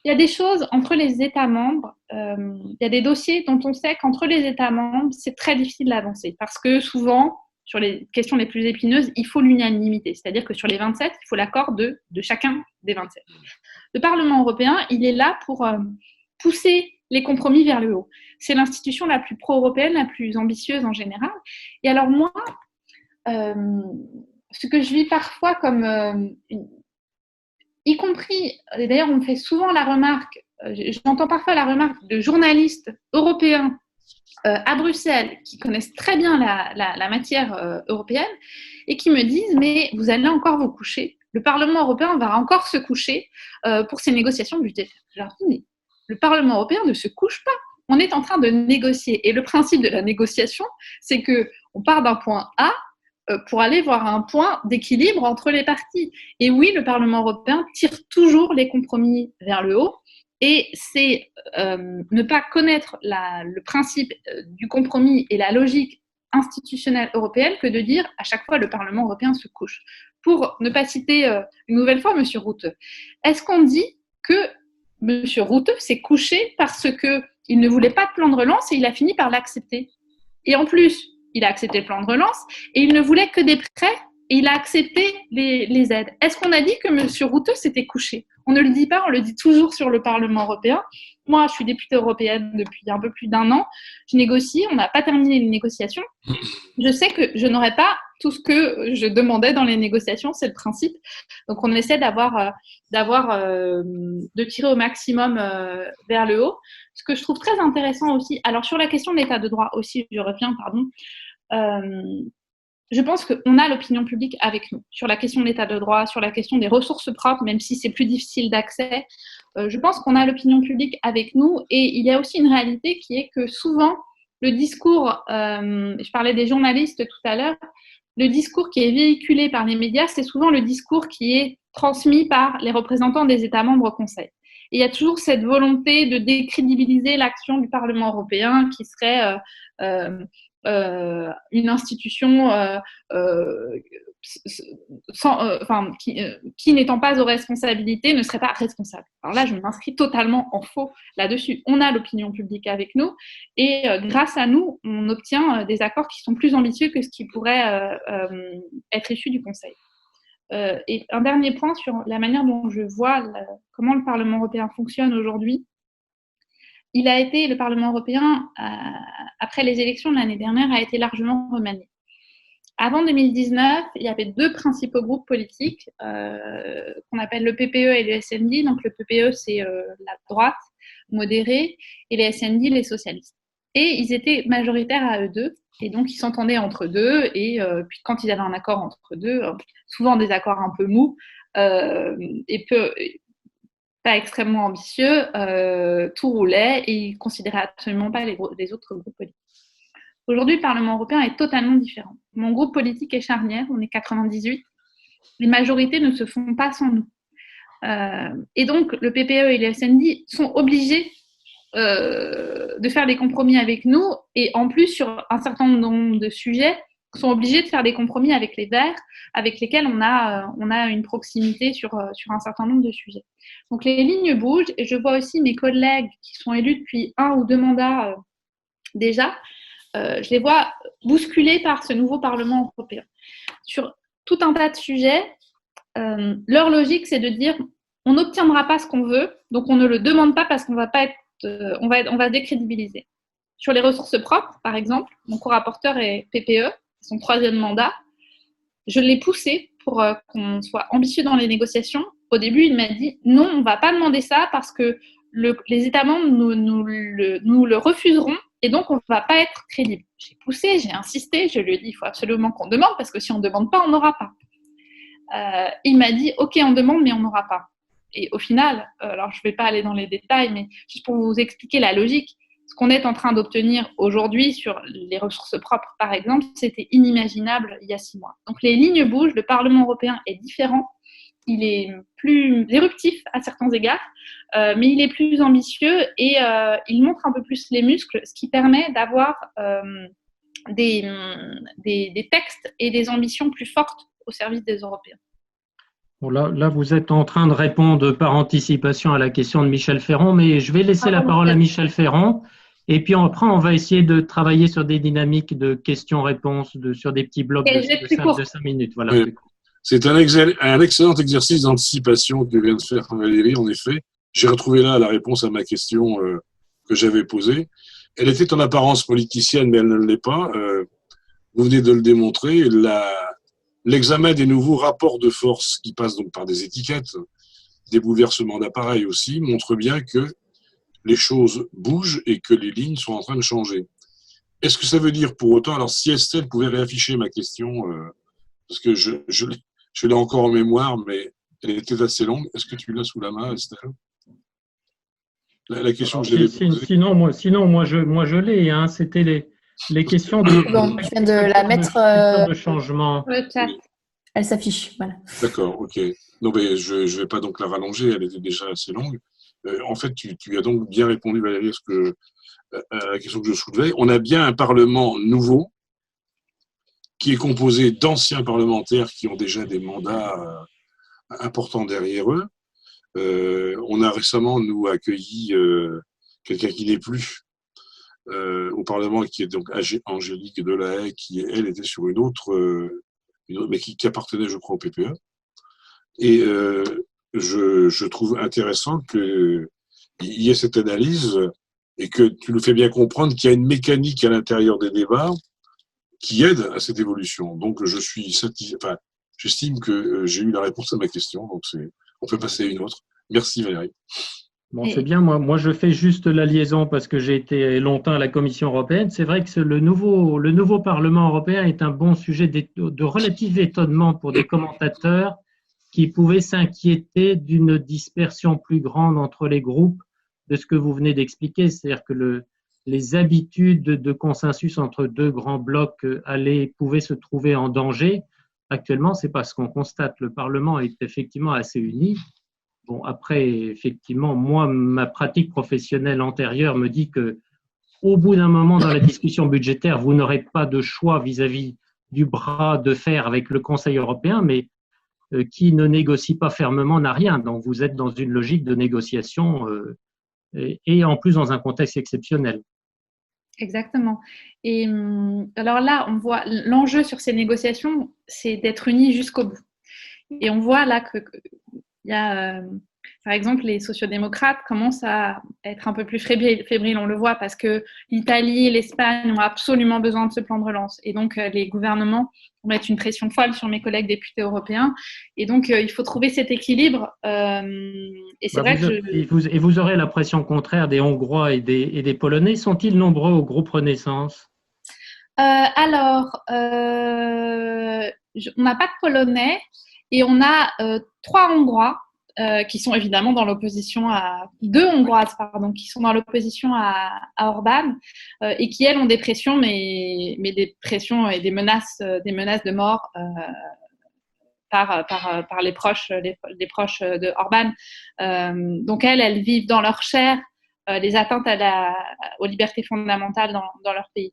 S2: Il y a des choses entre les États membres, il y a des dossiers dont on sait qu'entre les États membres, c'est très difficile d'avancer parce que souvent, sur les questions les plus épineuses, il faut l'unanimité. C'est-à-dire que sur les 27, il faut l'accord de chacun des 27. Le Parlement européen, il est là pour pousser les compromis vers le haut. C'est l'institution la plus pro-européenne, la plus ambitieuse en général. Et alors moi, ce que je vis parfois comme, y compris, et d'ailleurs on me fait souvent la remarque, j'entends parfois la remarque de journalistes européens à Bruxelles qui connaissent très bien la matière européenne et qui me disent mais vous allez encore vous coucher, le Parlement européen va encore se coucher pour ces négociations budgétaires. Je leur dis mais le Parlement européen ne se couche pas, on est en train de négocier et le principe de la négociation c'est qu'on part d'un point A pour aller voir un point d'équilibre entre les parties. Et oui, le Parlement européen tire toujours les compromis vers le haut, et c'est ne pas connaître le principe du compromis et la logique institutionnelle européenne que de dire à chaque fois le Parlement européen se couche. Pour ne pas citer une nouvelle fois M. Rutte, est-ce qu'on dit que M. Rutte s'est couché parce qu'il ne voulait pas de plan de relance et il a fini par l'accepter? Et en plus, il a accepté le plan de relance et il ne voulait que des prêts et il a accepté les aides. Est-ce qu'on a dit que M. Rutte s'était couché? On ne le dit pas, on le dit toujours sur le Parlement européen. Moi, je suis députée européenne depuis un peu plus d'1 an. Je négocie, on n'a pas terminé les négociations. Je sais que je n'aurai pas tout ce que je demandais dans les négociations, c'est le principe. Donc, on essaie de tirer au maximum vers le haut. Ce que je trouve très intéressant aussi, alors sur la question de l'état de droit aussi, je reviens, pardon, je pense qu'on a l'opinion publique avec nous sur la question de l'état de droit, sur la question des ressources propres, même si c'est plus difficile d'accès. Je pense qu'on a l'opinion publique avec nous et il y a aussi une réalité qui est que souvent, le discours, je parlais des journalistes tout à l'heure, le discours qui est véhiculé par les médias, c'est souvent le discours qui est transmis par les représentants des États membres au Conseil. Et il y a toujours cette volonté de décrédibiliser l'action du Parlement européen qui serait une institution qui n'étant pas aux responsabilités ne serait pas responsable. Alors là, je m'inscris totalement en faux là-dessus. On a l'opinion publique avec nous et grâce à nous, on obtient des accords qui sont plus ambitieux que ce qui pourrait être issu du Conseil. Et un dernier point sur la manière dont je vois comment le Parlement européen fonctionne aujourd'hui. Le Parlement européen, après les élections de l'année dernière, a été largement remanié. Avant 2019, il y avait deux principaux groupes politiques qu'on appelle le PPE et le SND. Donc le PPE, c'est la droite modérée et les SND, les socialistes. Et ils étaient majoritaires à eux deux. Et donc, ils s'entendaient entre deux. Et puis, quand ils avaient un accord entre deux, souvent des accords un peu mous et pas extrêmement ambitieux, tout roulait et ils ne considéraient absolument pas les autres groupes politiques. Aujourd'hui, le Parlement européen est totalement différent. Mon groupe politique est charnière, on est 98. Les majorités ne se font pas sans nous. Et donc, le PPE et le SND sont obligés de faire des compromis avec nous et en plus, sur un certain nombre de sujets, sont obligés de faire des compromis avec les Verts, avec lesquels on a une proximité sur un certain nombre de sujets. Donc, les lignes bougent et je vois aussi mes collègues qui sont élus depuis 1 ou 2 mandats déjà, je les vois bousculés par ce nouveau Parlement européen. Sur tout un tas de sujets, leur logique, c'est de dire on n'obtiendra pas ce qu'on veut, donc on ne le demande pas parce qu'on va pas être, on va décrédibiliser. Sur les ressources propres, par exemple, mon co-rapporteur est PPE, son 3e mandat. Je l'ai poussé pour qu'on soit ambitieux dans les négociations. Au début, il m'a dit non, on ne va pas demander ça parce que les États membres nous le refuseront et donc on ne va pas être crédible. J'ai poussé, j'ai insisté, je lui ai dit il faut absolument qu'on demande parce que si on ne demande pas, on n'aura pas. Il m'a dit ok, on demande, mais on n'aura pas. Et au final, alors je ne vais pas aller dans les détails, mais juste pour vous expliquer la logique, ce qu'on est en train d'obtenir aujourd'hui sur les ressources propres, par exemple, c'était inimaginable il y a 6 mois. Donc les lignes bougent, le Parlement européen est différent, il est plus éruptif à certains égards, mais il est plus ambitieux et il montre un peu plus les muscles, ce qui permet d'avoir des textes et des ambitions plus fortes au service des Européens.
S1: Bon, là, vous êtes en train de répondre par anticipation à la question de Michel Ferrand, mais je vais laisser la parole à Michel Ferrand. Et puis après, on va essayer de travailler sur des dynamiques de questions-réponses, sur des petits blocs de 5 minutes. Voilà.
S3: Oui. C'est un excellent exercice d'anticipation que vient de faire Valérie, en effet. J'ai retrouvé là la réponse à ma question que j'avais posée. Elle était en apparence politicienne, mais elle ne l'est pas. Vous venez de le démontrer. L'examen des nouveaux rapports de force qui passent donc par des étiquettes, des bouleversements d'appareils aussi, montre bien que les choses bougent et que les lignes sont en train de changer. Est-ce que ça veut dire pour autant, alors si Estelle pouvait réafficher ma question, parce que je l'ai encore en mémoire, mais elle était assez longue. Est-ce que tu l'as sous la main, Estelle ? La question que je l'avais posée.
S1: Sinon, moi je l'ai. Hein, c'était les questions de,
S4: bon, je viens de la mettre
S1: de changement.
S4: Elle s'affiche. Voilà.
S3: D'accord, ok. Non, mais je ne vais pas donc la rallonger, elle était déjà assez longue. En fait, tu as donc bien répondu, Valérie, à la question que je soulevais. On a bien un Parlement nouveau qui est composé d'anciens parlementaires qui ont déjà des mandats importants derrière eux. On a récemment, nous, accueilli quelqu'un qui n'est plus au Parlement, qui est donc Angélique Delahaye, qui, elle, était sur une autre mais qui appartenait, je crois, au PPE. Et je trouve intéressant qu'il y ait cette analyse et que tu nous fais bien comprendre qu'il y a une mécanique à l'intérieur des débats qui aide à cette évolution. Donc, j'estime que j'ai eu la réponse à ma question. Donc, on peut passer à une autre. Merci, Valérie.
S1: Bon, c'est bien. Moi, je fais juste la liaison parce que j'ai été longtemps à la Commission européenne. C'est vrai que le nouveau Parlement européen est un bon sujet de relatif étonnement pour des commentateurs qui pouvaient s'inquiéter d'une dispersion plus grande entre les groupes de ce que vous venez d'expliquer. C'est-à-dire que les habitudes de consensus entre deux grands blocs pouvaient se trouver en danger. Actuellement, c'est pas ce qu'on constate. Le Parlement est effectivement assez uni. Bon, après, effectivement, moi, ma pratique professionnelle antérieure me dit que, au bout d'un moment dans la discussion budgétaire, vous n'aurez pas de choix vis-à-vis du bras de fer avec le Conseil européen, mais qui ne négocie pas fermement n'a rien. Donc, vous êtes dans une logique de négociation et en plus dans un contexte exceptionnel.
S2: Exactement. Et alors là, on voit l'enjeu sur ces négociations, c'est d'être unis jusqu'au bout. Et on voit là qu'il y a Par exemple, les sociodémocrates commencent à être un peu plus fébriles, on le voit, parce que l'Italie et l'Espagne ont absolument besoin de ce plan de relance. Et donc, les gouvernements vont mettre une pression folle sur mes collègues députés européens. Et donc, il faut trouver cet équilibre. Et c'est vrai
S1: et vous aurez la pression contraire des Hongrois et des Polonais. Sont-ils nombreux au groupe Renaissance?
S2: Alors, on n'a pas de Polonais et on a 3 Hongrois. Qui sont évidemment dans l'opposition à 2 Hongroises, pardon, qui sont dans l'opposition à Orban et qui elles ont des pressions, mais des pressions et des menaces de mort par les proches de Orban. Donc elles vivent dans leur chair les atteintes aux libertés fondamentales dans leur pays.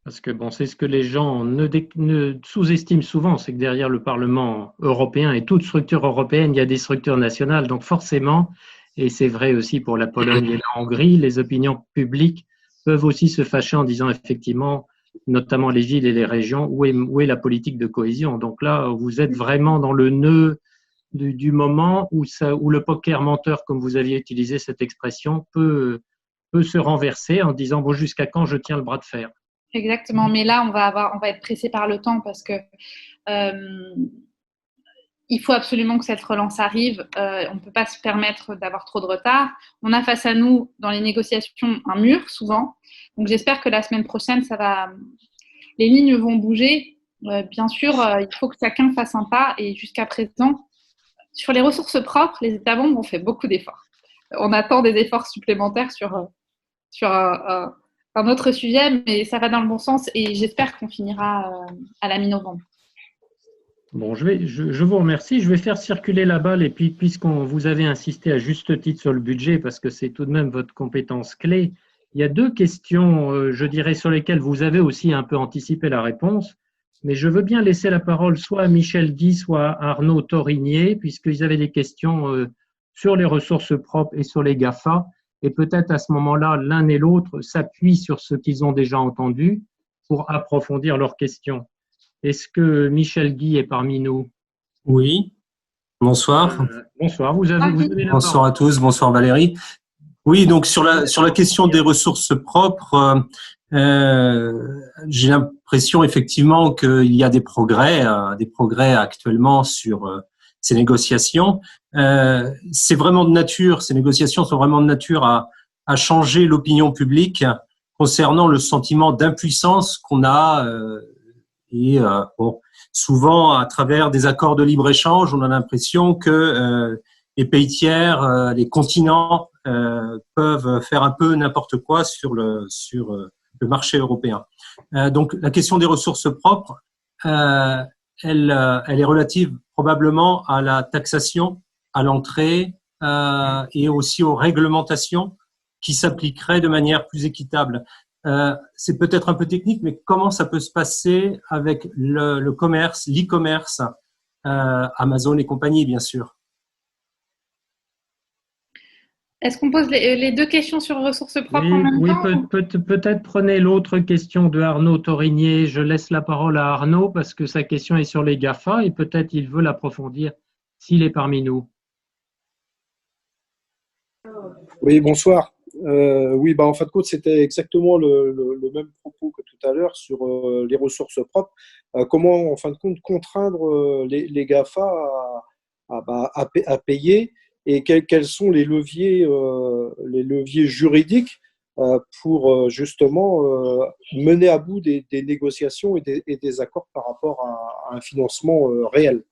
S1: Parce que bon, c'est ce que les gens ne sous-estiment souvent, c'est que derrière le Parlement européen et toute structure européenne, il y a des structures nationales. Donc forcément, et c'est vrai aussi pour la Pologne et la Hongrie, les opinions publiques peuvent aussi se fâcher en disant effectivement, notamment les villes et les régions, où est la politique de cohésion. Donc là, vous êtes vraiment dans le nœud du moment où le poker menteur, comme vous aviez utilisé cette expression, peut se renverser en disant bon, jusqu'à quand je tiens le bras de fer.
S2: Exactement, mais là, on va être pressé par le temps parce que il faut absolument que cette relance arrive. On ne peut pas se permettre d'avoir trop de retard. On a face à nous, dans les négociations, un mur, souvent. Donc, j'espère que la semaine prochaine, les lignes vont bouger. Bien sûr, il faut que chacun fasse un pas. Et jusqu'à présent, sur les ressources propres, les États membres ont fait beaucoup d'efforts. On attend des efforts supplémentaires sur un autre sujet, mais ça va dans le bon sens et j'espère qu'on finira à la mi-novembre.
S1: Bon, je vous remercie. Je vais faire circuler la balle et puis vous avez insisté à juste titre sur le budget parce que c'est tout de même votre compétence clé, il y a 2 questions, je dirais, sur lesquelles vous avez aussi un peu anticipé la réponse, mais je veux bien laisser la parole soit à Michel Guy, soit à Arnaud Torigné, puisqu'ils avaient des questions sur les ressources propres et sur les GAFA. Et peut-être à ce moment-là, l'un et l'autre s'appuient sur ce qu'ils ont déjà entendu pour approfondir leurs questions. Est-ce que Michel Guy est parmi nous?
S5: Oui, bonsoir.
S1: Bonsoir, vous avez la
S5: bonsoir
S1: parole.
S5: à tous, bonsoir Valérie. Oui, donc sur la question des ressources propres, j'ai l'impression effectivement qu'il y a des progrès actuellement sur ces négociations. Ces négociations sont vraiment de nature à changer l'opinion publique concernant le sentiment d'impuissance qu'on a souvent à travers des accords de libre-échange, on a l'impression que les pays tiers, les continents peuvent faire un peu n'importe quoi sur le marché européen. Donc la question des ressources propres, elle est relative probablement à la taxation, à l'entrée et aussi aux réglementations qui s'appliqueraient de manière plus équitable. C'est peut-être un peu technique, mais comment ça peut se passer avec le commerce, l'e-commerce, Amazon et compagnie, bien sûr.
S2: Est-ce qu'on pose les 2 questions sur ressources propres en même temps?
S1: Oui, peut-être prenez l'autre question de Arnaud Torigné. Je laisse la parole à Arnaud parce que sa question est sur les GAFA et peut-être il veut l'approfondir s'il est parmi nous.
S6: Oui, bonsoir. Oui, en fin de compte, c'était exactement le même propos que tout à l'heure sur les ressources propres. Comment, en fin de compte, contraindre les GAFA à payer et quels sont les leviers juridiques pour justement mener à bout des négociations et des accords par rapport à un financement réel.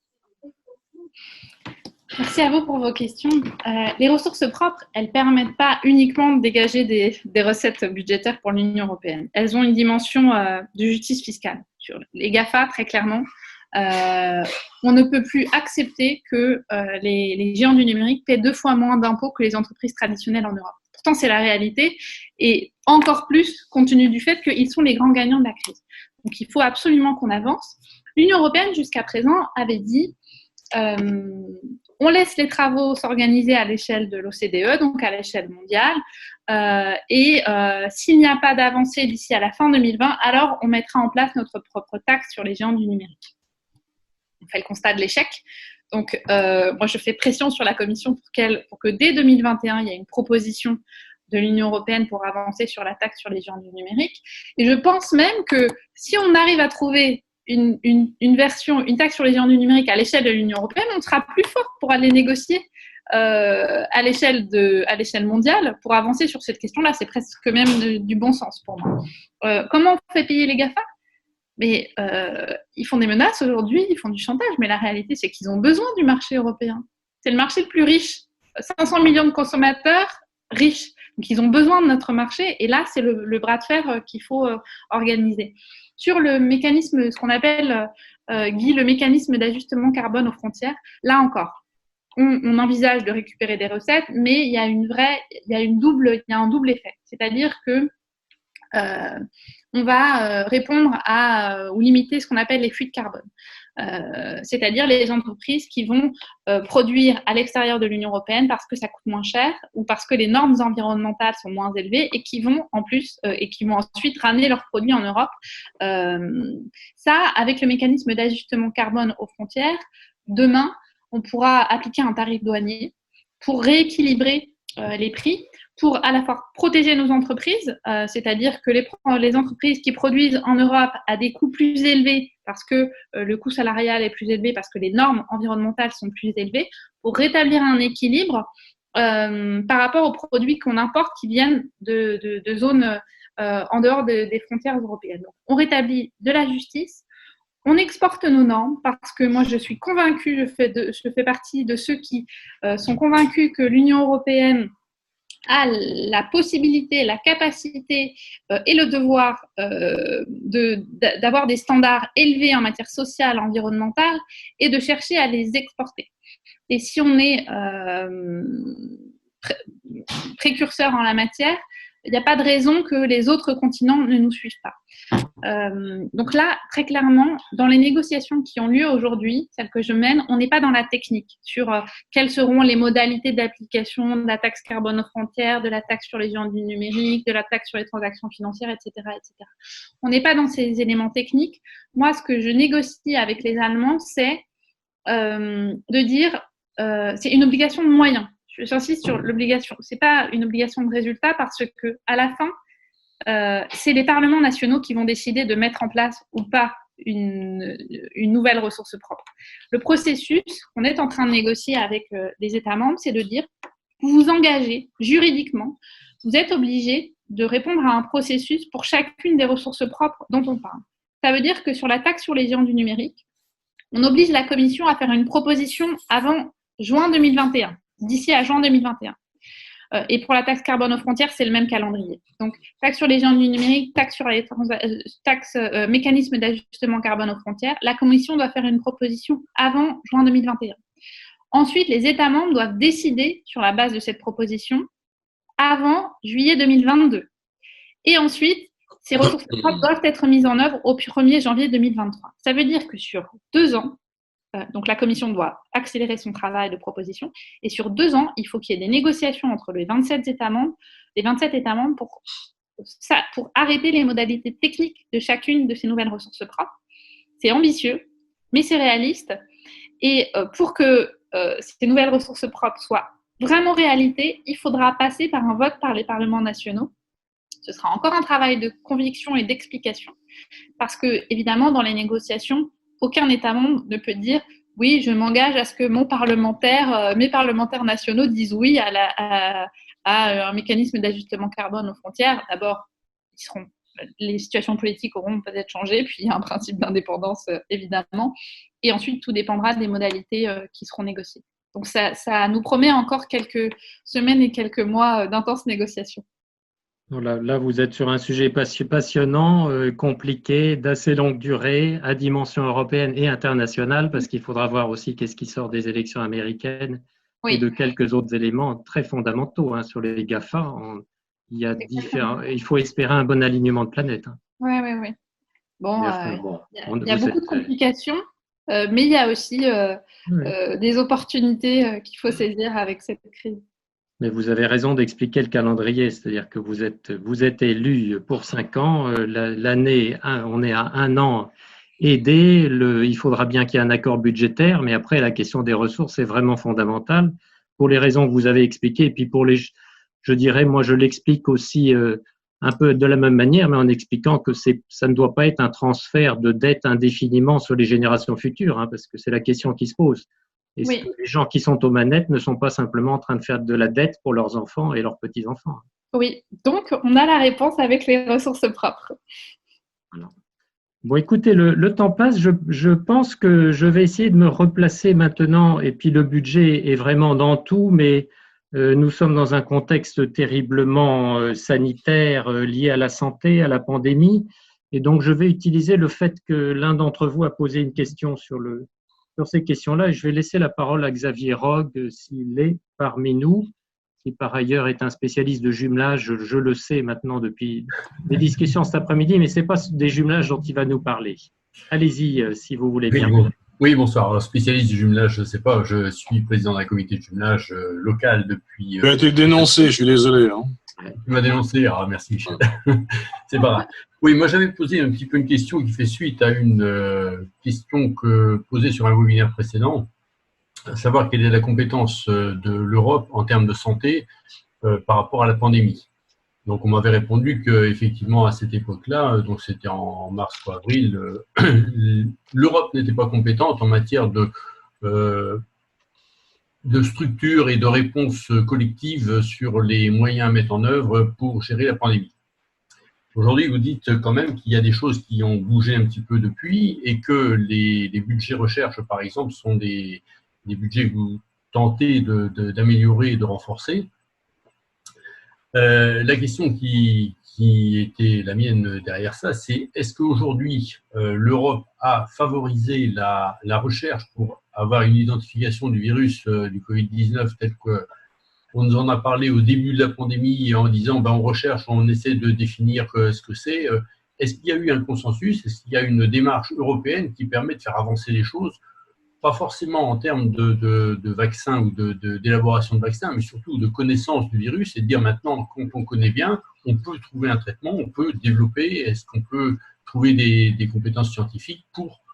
S2: Merci à vous pour vos questions. Les ressources propres, elles ne permettent pas uniquement de dégager des recettes budgétaires pour l'Union européenne. Elles ont une dimension de justice fiscale. Sur les GAFA, très clairement, on ne peut plus accepter que les géants du numérique paient 2 fois moins d'impôts que les entreprises traditionnelles en Europe. Pourtant, c'est la réalité, et encore plus compte tenu du fait qu'ils sont les grands gagnants de la crise. Donc, il faut absolument qu'on avance. L'Union européenne, jusqu'à présent, avait dit on laisse les travaux s'organiser à l'échelle de l'OCDE, donc à l'échelle mondiale, et s'il n'y a pas d'avancée d'ici à la fin 2020, alors on mettra en place notre propre taxe sur les géants du numérique. On fait le constat de l'échec. Donc, moi, je fais pression sur la Commission pour que dès 2021, il y ait une proposition de l'Union européenne pour avancer sur la taxe sur les géants du numérique. Et je pense même que si on arrive à trouver une taxe sur les géants du numérique à l'échelle de l'Union européenne, on sera plus fort pour aller négocier à l'échelle mondiale pour avancer sur cette question-là. C'est presque même du bon sens pour moi. Comment on fait payer les GAFA ? Mais ils font des menaces aujourd'hui, ils font du chantage, mais la réalité, c'est qu'ils ont besoin du marché européen. C'est le marché le plus riche. 500 millions de consommateurs riches. Donc, ils ont besoin de notre marché. Et là, c'est le bras de fer qu'il faut organiser. Sur le mécanisme, ce qu'on appelle, Guy, le mécanisme d'ajustement carbone aux frontières, là encore, on envisage de récupérer des recettes, mais il y a un double effet. C'est-à-dire que on va répondre ou limiter ce qu'on appelle les fuites carbone. C'est-à-dire les entreprises qui vont produire à l'extérieur de l'Union européenne parce que ça coûte moins cher ou parce que les normes environnementales sont moins élevées et qui vont ensuite ramener leurs produits en Europe. Ça, avec le mécanisme d'ajustement carbone aux frontières, demain, on pourra appliquer un tarif douanier pour rééquilibrer les prix, pour à la fois protéger nos entreprises, c'est-à-dire que les entreprises qui produisent en Europe à des coûts plus élevés parce que le coût salarial est plus élevé, parce que les normes environnementales sont plus élevées, pour rétablir un équilibre par rapport aux produits qu'on importe qui viennent de zones en dehors des frontières européennes. Donc, on rétablit de la justice. On exporte nos normes parce que moi, je suis convaincue, je fais partie de ceux qui sont convaincus que l'Union européenne a la possibilité, la capacité et le devoir d'avoir des standards élevés en matière sociale, environnementale et de chercher à les exporter. Et si on est précurseur en la matière, il n'y a pas de raison que les autres continents ne nous suivent pas. Donc là, très clairement, dans les négociations qui ont lieu aujourd'hui, celles que je mène, on n'est pas dans la technique sur quelles seront les modalités d'application de la taxe carbone aux frontières, de la taxe sur les géants du numérique, de la taxe sur les transactions financières, etc. etc. On n'est pas dans ces éléments techniques. Moi, ce que je négocie avec les Allemands, c'est de dire c'est une obligation de moyens. J'insiste sur l'obligation. C'est pas une obligation de résultat parce que à la fin, c'est les parlements nationaux qui vont décider de mettre en place ou pas une nouvelle ressource propre. Le processus qu'on est en train de négocier avec les États membres, c'est de dire vous vous engagez juridiquement, vous êtes obligés de répondre à un processus pour chacune des ressources propres dont on parle. Ça veut dire que sur la taxe sur les géants du numérique, on oblige la Commission à faire une proposition avant juin 2021. D'ici à juin 2021. Et pour la taxe carbone aux frontières, c'est le même calendrier. Donc, taxe sur les géants du numérique, taxe sur les mécanisme d'ajustement carbone aux frontières, la Commission doit faire une proposition avant juin 2021. Ensuite, les États membres doivent décider sur la base de cette proposition avant juillet 2022. Et ensuite, ces ressources propres doivent être mises en œuvre au 1er janvier 2023. Ça veut dire que sur 2 ans, donc la Commission doit accélérer son travail de proposition. Et sur 2 ans, il faut qu'il y ait des négociations entre les 27 États membres pour arrêter les modalités techniques de chacune de ces nouvelles ressources propres. C'est ambitieux, mais c'est réaliste. Et pour que ces nouvelles ressources propres soient vraiment réalité, il faudra passer par un vote par les parlements nationaux. Ce sera encore un travail de conviction et d'explication. Parce que, évidemment, dans les négociations, aucun État membre ne peut dire « oui, je m'engage à ce que mes parlementaires nationaux disent oui à un mécanisme d'ajustement carbone aux frontières ». D'abord, les situations politiques auront peut-être changé, puis il y a un principe d'indépendance, évidemment. Et ensuite, tout dépendra des modalités qui seront négociées. Donc, ça nous promet encore quelques semaines et quelques mois d'intenses négociations.
S1: Là, vous êtes sur un sujet passionnant, compliqué, d'assez longue durée, à dimension européenne et internationale, parce qu'il faudra voir aussi qu'est-ce qui sort des élections américaines et de quelques autres éléments très fondamentaux sur les GAFA. Il faut espérer un bon alignement de planète.
S2: Oui. Bon, il y a beaucoup de complications, mais il y a aussi des opportunités qu'il faut saisir avec cette crise.
S1: Mais vous avez raison d'expliquer le calendrier, c'est-à-dire que vous êtes élu pour 5 ans, l'année, on est à 1 an aider. Il faudra bien qu'il y ait un accord budgétaire, mais après, la question des ressources est vraiment fondamentale pour les raisons que vous avez expliquées. Et puis je dirais, moi, je l'explique aussi un peu de la même manière, mais en expliquant que ça ne doit pas être un transfert de dette indéfiniment sur les générations futures, hein, parce que c'est la question qui se pose. Est-ce
S2: Oui.
S1: que les gens qui sont aux manettes ne sont pas simplement en train de faire de la dette pour leurs enfants et leurs petits-enfants?
S2: Oui, donc on a la réponse avec les ressources propres.
S1: Bon, écoutez, le temps passe. Je pense que je vais essayer de me replacer maintenant. Et puis, le budget est vraiment dans tout, mais nous sommes dans un contexte terriblement sanitaire lié à la santé, à la pandémie. Et donc, je vais utiliser le fait que l'un d'entre vous a posé une question sur ces questions-là. Et je vais laisser la parole à Xavier Rogue, s'il est parmi nous, qui par ailleurs est un spécialiste de jumelage, je le sais maintenant depuis les discussions cet après-midi, mais ce n'est pas des jumelages dont il va nous parler. Allez-y, si vous voulez bien.
S7: Oui, bonsoir. Alors, spécialiste du jumelage, je ne sais pas, je suis président d'un comité de jumelage local depuis…
S3: Tu as été dénoncé, je suis désolé. Hein.
S7: Tu m'as dénoncé, merci Michel. C'est pas grave. Oui, moi j'avais posé un petit peu une question qui fait suite à une question posée sur un webinaire précédent, à savoir quelle est la compétence de l'Europe en termes de santé par rapport à la pandémie. Donc on m'avait répondu qu'effectivement à cette époque-là, donc c'était en mars ou avril, l'Europe n'était pas compétente en matière de structure et de réponse collective sur les moyens à mettre en œuvre pour gérer la pandémie. Aujourd'hui, vous dites quand même qu'il y a des choses qui ont bougé un petit peu depuis et que les budgets recherche, par exemple, sont des budgets que vous tentez d'améliorer et de renforcer. La question qui était la mienne derrière ça, c'est est-ce qu'aujourd'hui, l'Europe a favorisé la recherche pour avoir une identification du virus du Covid-19 tel qu'on nous en a parlé au début de la pandémie en disant on recherche, on essaie de définir ce que c'est. Est-ce qu'il y a eu un consensus? Est-ce qu'il y a une démarche européenne qui permet de faire avancer les choses? Pas forcément en termes de vaccins ou d'élaboration de vaccins, mais surtout de connaissance du virus et de dire maintenant, quand on connaît bien, on peut trouver un traitement, on peut développer, est-ce qu'on peut trouver des compétences scientifiques pour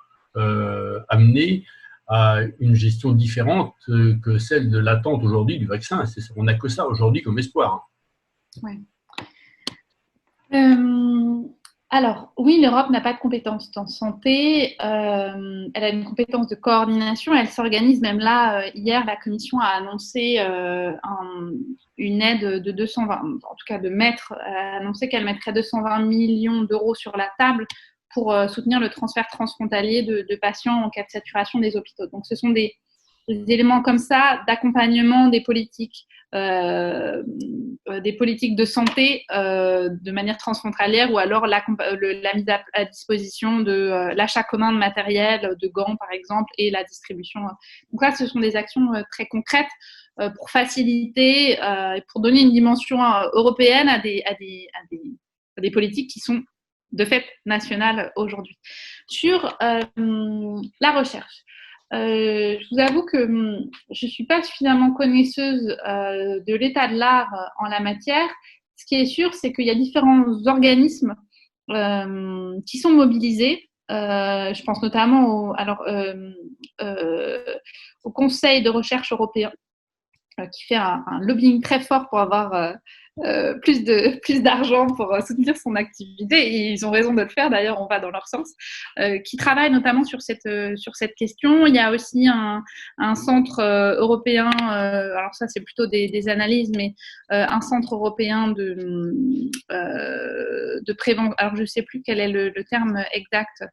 S7: amener à une gestion différente que celle de l'attente aujourd'hui du vaccin. On n'a que ça aujourd'hui comme espoir.
S2: Ouais. Alors, oui, l'Europe n'a pas de compétences en santé. Elle a une compétence de coordination. Elle s'organise même là. Hier, la Commission a annoncé une aide de 220, en tout cas a annoncé qu'elle mettrait 220 millions d'euros sur la table pour soutenir le transfert transfrontalier de patients en cas de saturation des hôpitaux. Donc, ce sont des éléments comme ça d'accompagnement des politiques de santé de manière transfrontalière ou alors la mise à disposition de l'achat commun de matériel, de gants par exemple, et la distribution. Donc là, ce sont des actions très concrètes pour faciliter et pour donner une dimension européenne à des politiques qui sont de fait nationales aujourd'hui. Sur la recherche, je vous avoue que je ne suis pas suffisamment connaisseuse de l'état de l'art en la matière. Ce qui est sûr, c'est qu'il y a différents organismes qui sont mobilisés. Je pense notamment au Conseil de recherche européen qui fait un lobbying très fort pour avoir plus d'argent pour soutenir son activité, et ils ont raison de le faire, d'ailleurs on va dans leur sens, qui travaille notamment sur cette question. Il y a aussi un centre européen, alors ça c'est plutôt des analyses, mais un centre européen de prévention, alors je ne sais plus quel est le terme exact.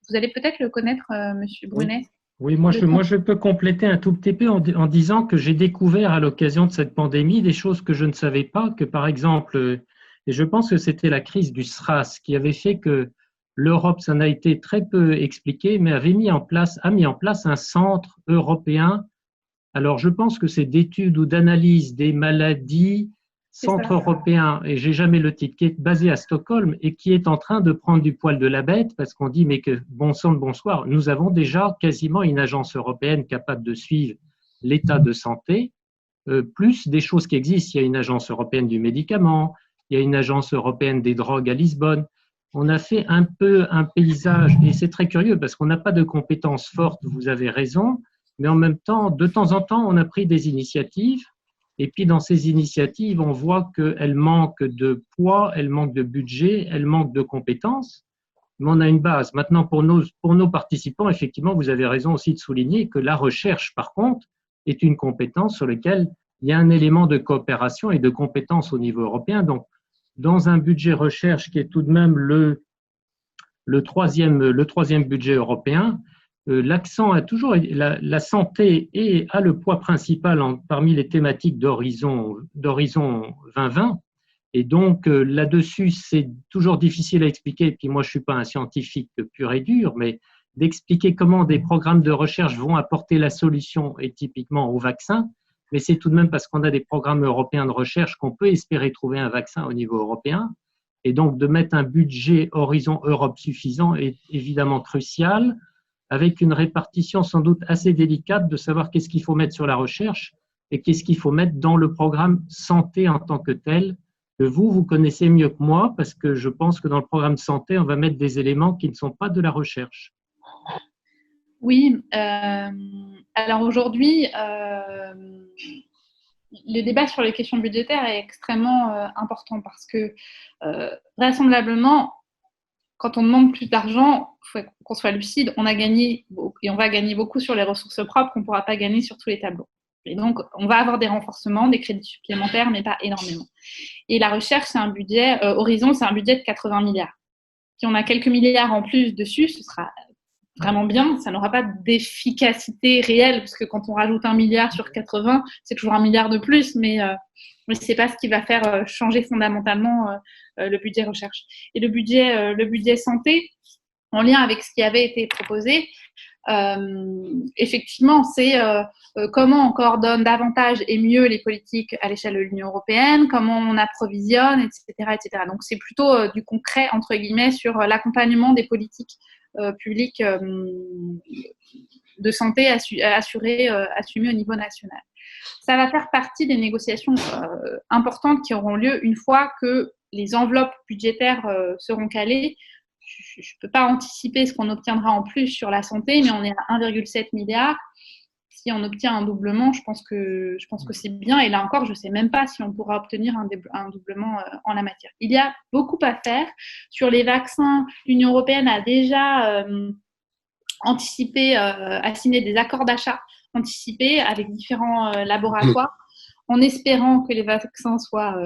S2: Vous allez peut-être le connaître, Monsieur Brunet.
S1: Oui, moi je peux compléter un tout petit peu en disant que j'ai découvert à l'occasion de cette pandémie des choses que je ne savais pas, que par exemple, et je pense que c'était la crise du SRAS qui avait fait que l'Europe, ça n'a été très peu expliqué, mais a mis en place un centre européen. Alors je pense que c'est d'études ou d'analyse des maladies, centre européen, et j'ai jamais le titre, qui est basé à Stockholm et qui est en train de prendre du poil de la bête parce qu'on dit mais que bon sang de bonsoir, nous avons déjà quasiment une agence européenne capable de suivre l'état de santé, plus des choses qui existent. Il y a une agence européenne du médicament, il y a une agence européenne des drogues à Lisbonne. on a fait un peu un paysage, et c'est très curieux parce qu'on n'a pas de compétences fortes, vous avez raison, mais en même temps, de temps en temps, on a pris des initiatives, et puis dans ces initiatives, on voit qu'elles manquent de poids, elles manquent de budget, elles manquent de compétences, mais on a une base. Maintenant, pour nos participants, effectivement, vous avez raison aussi de souligner que la recherche, par contre, est une compétence sur laquelle il y a un élément de coopération et de compétence au niveau européen. Donc, dans un budget recherche qui est tout de même le troisième budget européen, l'accent a toujours, la santé a le poids principal parmi les thématiques d'Horizon 2020. Et donc, là-dessus, c'est toujours difficile à expliquer. Et puis, moi, je ne suis pas un scientifique pur et dur, mais d'expliquer comment des programmes de recherche vont apporter la solution, et typiquement au vaccin. Mais c'est tout de même parce qu'on a des programmes européens de recherche qu'on peut espérer trouver un vaccin au niveau européen. Et donc, de mettre un budget Horizon Europe suffisant est évidemment crucial, avec une répartition sans doute assez délicate de savoir qu'est-ce qu'il faut mettre sur la recherche et qu'est-ce qu'il faut mettre dans le programme santé en tant que tel, que vous connaissez mieux que moi, parce que je pense que dans le programme santé, on va mettre des éléments qui ne sont pas de la recherche.
S2: Oui, alors aujourd'hui, le débat sur les questions budgétaires est extrêmement important parce que vraisemblablement, quand on demande plus d'argent, il faut qu'on soit lucide, on a gagné et on va gagner beaucoup sur les ressources propres qu'on ne pourra pas gagner sur tous les tableaux. Et donc, on va avoir des renforcements, des crédits supplémentaires, mais pas énormément. Et la recherche, c'est un budget, Horizon, c'est un budget de 80 milliards. Si on a quelques milliards en plus dessus, ce sera vraiment bien. Ça n'aura pas d'efficacité réelle, parce que quand on rajoute 1 milliard sur 80, c'est toujours 1 milliard de plus, mais ce n'est pas ce qui va faire changer fondamentalement le budget recherche. Et le budget santé, en lien avec ce qui avait été proposé, effectivement, c'est comment on coordonne davantage et mieux les politiques à l'échelle de l'Union européenne, comment on approvisionne, etc., etc. Donc, c'est plutôt du concret, entre guillemets, sur l'accompagnement des politiques publiques de santé assumées au niveau national. Ça va faire partie des négociations importantes qui auront lieu une fois que les enveloppes budgétaires seront calées. Je ne peux pas anticiper ce qu'on obtiendra en plus sur la santé, mais on est à 1,7 milliard. Si on obtient un doublement, je pense que c'est bien. Et là encore, je ne sais même pas si on pourra obtenir un doublement en la matière. Il y a beaucoup à faire. Sur les vaccins, l'Union européenne a déjà anticipé, a signé des accords d'achat anticipés avec différents laboratoires, en espérant que les vaccins soient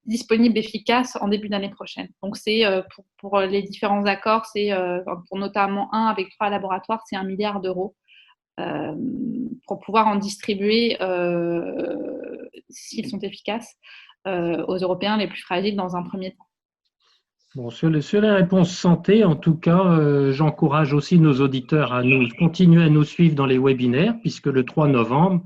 S2: disponibles, efficaces en début d'année prochaine. Donc, c'est pour les différents accords, c'est pour notamment un avec 3 laboratoires, c'est 1 milliard d'euros pour pouvoir en distribuer, s'ils sont efficaces, aux Européens les plus fragiles dans un premier temps.
S1: Bon, sur la réponse santé, en tout cas, j'encourage aussi nos auditeurs à continuer à nous suivre dans les webinaires, puisque le 3 novembre,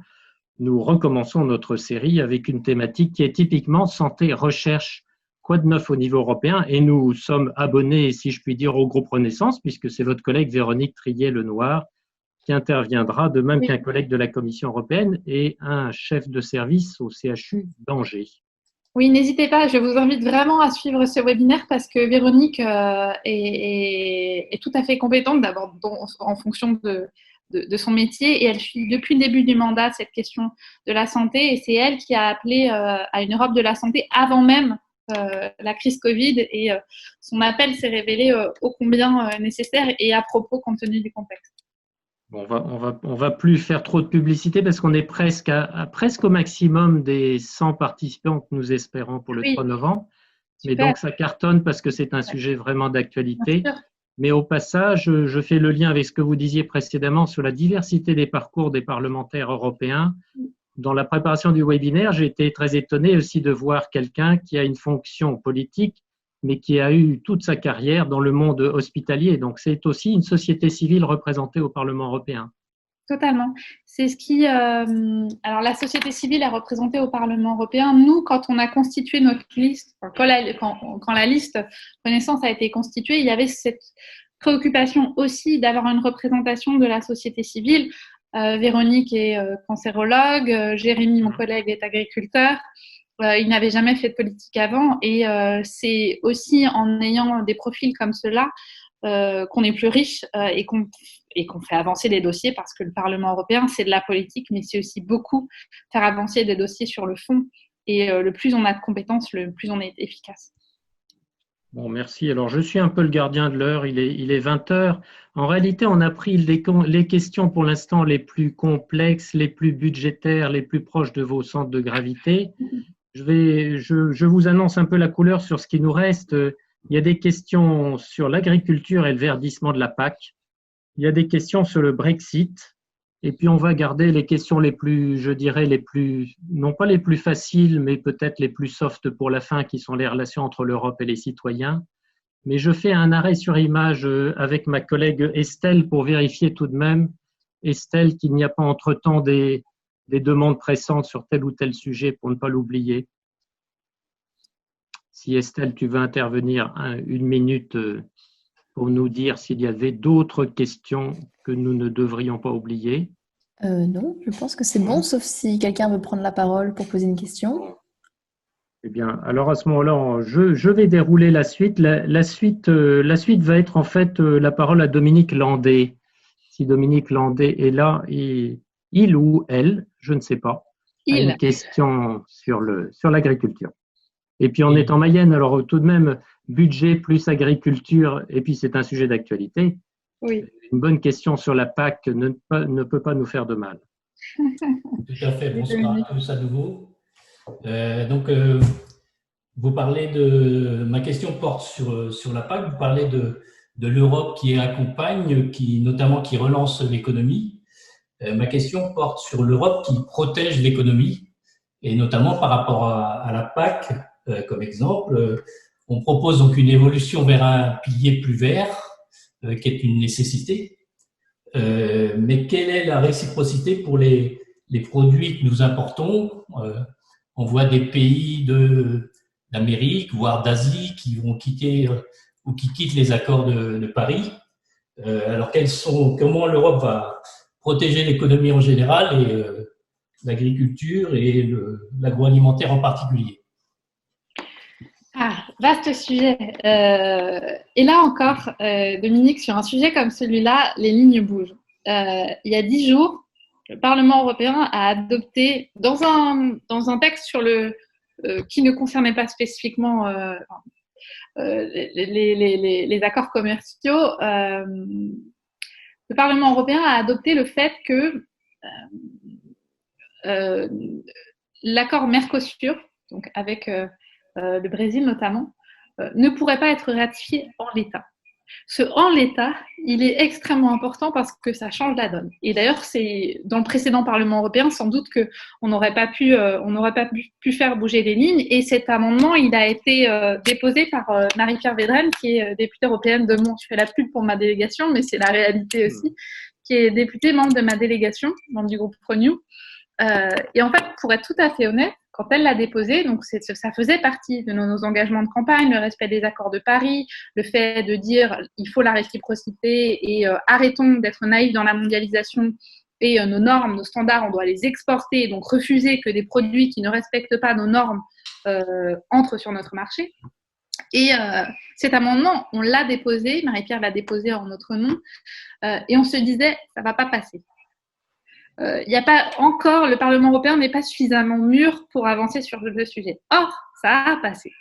S1: nous recommençons notre série avec une thématique qui est typiquement santé, recherche, quoi de neuf au niveau européen. Et nous sommes abonnés, si je puis dire, au groupe Renaissance, puisque c'est votre collègue Véronique Trier-Lenoir qui interviendra, de même qu'un collègue de la Commission européenne et un chef de service au CHU d'Angers.
S2: Oui, n'hésitez pas, je vous invite vraiment à suivre ce webinaire parce que Véronique est tout à fait compétente, d'abord en fonction de son métier, et elle suit depuis le début du mandat cette question de la santé, et c'est elle qui a appelé à une Europe de la santé avant même la crise Covid, et son appel s'est révélé ô combien nécessaire et à propos compte tenu du contexte.
S1: Bon, on va plus faire trop de publicité parce qu'on est presque au maximum des 100 participants que nous espérons pour le 3 novembre. Mais donc, ça cartonne parce que c'est un sujet vraiment d'actualité. Mais au passage, je fais le lien avec ce que vous disiez précédemment sur la diversité des parcours des parlementaires européens. Dans la préparation du webinaire, j'ai été très étonné aussi de voir quelqu'un qui a une fonction politique, mais qui a eu toute sa carrière dans le monde hospitalier. Donc, c'est aussi une société civile représentée au Parlement européen.
S2: Totalement. C'est ce qui… alors, la société civile est représentée au Parlement européen. Nous, quand on a constitué notre liste, quand la liste Renaissance a été constituée, il y avait cette préoccupation aussi d'avoir une représentation de la société civile. Véronique est cancérologue, Jérémy, mon collègue, est agriculteur. Ils n'avaient jamais fait de politique avant et c'est aussi en ayant des profils comme ceux-là qu'on est plus riche et qu'on fait avancer des dossiers parce que le Parlement européen, c'est de la politique, mais c'est aussi beaucoup faire avancer des dossiers sur le fond. Et le plus on a de compétences, le plus on est efficace.
S1: Bon, merci. Alors, je suis un peu le gardien de l'heure. Il est 20 heures. En réalité, on a pris les questions pour l'instant les plus complexes, les plus budgétaires, les plus proches de vos centres de gravité. Je vous annonce un peu la couleur sur ce qui nous reste. Il y a des questions sur l'agriculture et le verdissement de la PAC. Il y a des questions sur le Brexit. Et puis, on va garder les questions les plus, je dirais, non pas les plus faciles, mais peut-être les plus soft pour la fin, qui sont les relations entre l'Europe et les citoyens. Mais je fais un arrêt sur image avec ma collègue Estelle pour vérifier tout de même, Estelle, qu'il n'y a pas entre-temps des demandes pressantes sur tel ou tel sujet pour ne pas l'oublier. Si Estelle, tu veux intervenir 1 minute pour nous dire s'il y avait d'autres questions que nous ne devrions pas oublier.
S4: Non, je pense que c'est bon, sauf si quelqu'un veut prendre la parole pour poser une question.
S1: Eh bien, alors à ce moment-là, je vais dérouler la suite. La suite va être en fait la parole à Dominique Landé. Si Dominique Landé est là, il ou elle, je ne sais pas, a une question sur l'agriculture. Et puis on est en Mayenne, alors tout de même, budget plus agriculture, et puis c'est un sujet d'actualité.
S2: Oui.
S1: Une bonne question sur la PAC ne peut pas nous faire de mal.
S8: Tout à fait, bonsoir à tous à nouveau. Vous parlez ma question porte sur la PAC, vous parlez de l'Europe qui accompagne, notamment qui relance l'économie. Ma question porte sur l'Europe qui protège l'économie, et notamment par rapport à la PAC, comme exemple. On propose donc une évolution vers un pilier plus vert, qui est une nécessité. Mais quelle est la réciprocité pour les produits que nous importons? On voit des pays d'Amérique, voire d'Asie, qui vont quitter ou qui quittent les accords de Paris. Alors, comment l'Europe va protéger l'économie en général et l'agriculture et l'agroalimentaire en particulier?
S2: Ah, vaste sujet. Et là encore, Dominique, sur un sujet comme celui-là, les lignes bougent. Il y a 10 jours, le Parlement européen a adopté, dans un texte qui ne concernait pas spécifiquement les accords commerciaux, le Parlement européen a adopté le fait que l'accord Mercosur, donc avec le Brésil notamment, ne pourrait pas être ratifié en l'état. Ce en l'état, il est extrêmement important parce que ça change la donne. Et d'ailleurs, c'est dans le précédent Parlement européen, sans doute qu'on n'aurait pas pu faire bouger les lignes. Et cet amendement, il a été déposé par Marie-Pierre Védrenne, qui est députée européenne de Mont. Je fais la pub pour ma délégation, mais c'est la réalité aussi, qui est députée membre de ma délégation, membre du groupe Renew. Et en fait, pour être tout à fait honnête, quand elle l'a déposé, donc ça faisait partie de nos engagements de campagne, le respect des accords de Paris, le fait de dire il faut la réciprocité et arrêtons d'être naïfs dans la mondialisation et nos normes, nos standards, on doit les exporter, donc refuser que des produits qui ne respectent pas nos normes entrent sur notre marché. Et cet amendement, on l'a déposé, Marie-Pierre l'a déposé en notre nom, et on se disait ça ne va pas passer. Il y a pas encore, le Parlement européen n'est pas suffisamment mûr pour avancer sur le sujet. Or, ça a passé.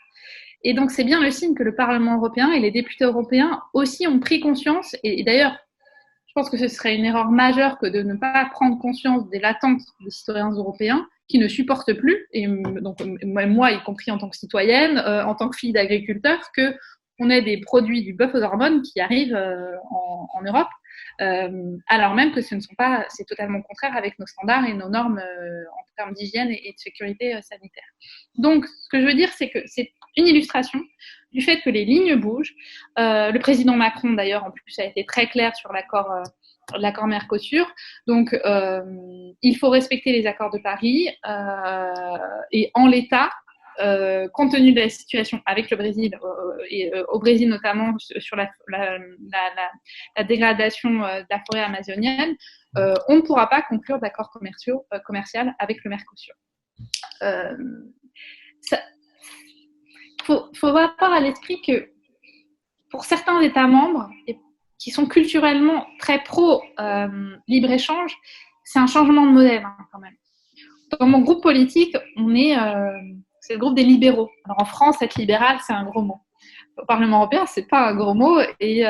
S2: Et donc, c'est bien le signe que le Parlement européen et les députés européens aussi ont pris conscience. Et d'ailleurs, je pense que ce serait une erreur majeure que de ne pas prendre conscience des attentes des citoyens européens qui ne supportent plus, et donc moi y compris en tant que citoyenne, en tant que fille d'agriculteur, qu'on ait des produits du bœuf aux hormones qui arrivent en Europe. Alors même que c'est totalement contraire avec nos standards et nos normes en termes d'hygiène et de sécurité sanitaire. Donc, ce que je veux dire, c'est que c'est une illustration du fait que les lignes bougent. Le président Macron, d'ailleurs, en plus, a été très clair sur l'accord Mercosur. Donc, il faut respecter les accords de Paris et en l'état, compte tenu de la situation avec le Brésil et au Brésil notamment sur la dégradation de la forêt amazonienne, on ne pourra pas conclure d'accord commercial avec le Mercosur. faut avoir à l'esprit que pour certains États membres qui sont culturellement très pro libre-échange, c'est un changement de modèle quand même. Dans mon groupe politique, c'est le groupe des libéraux. Alors en France, être libéral, c'est un gros mot. Au Parlement européen, c'est pas un gros mot, et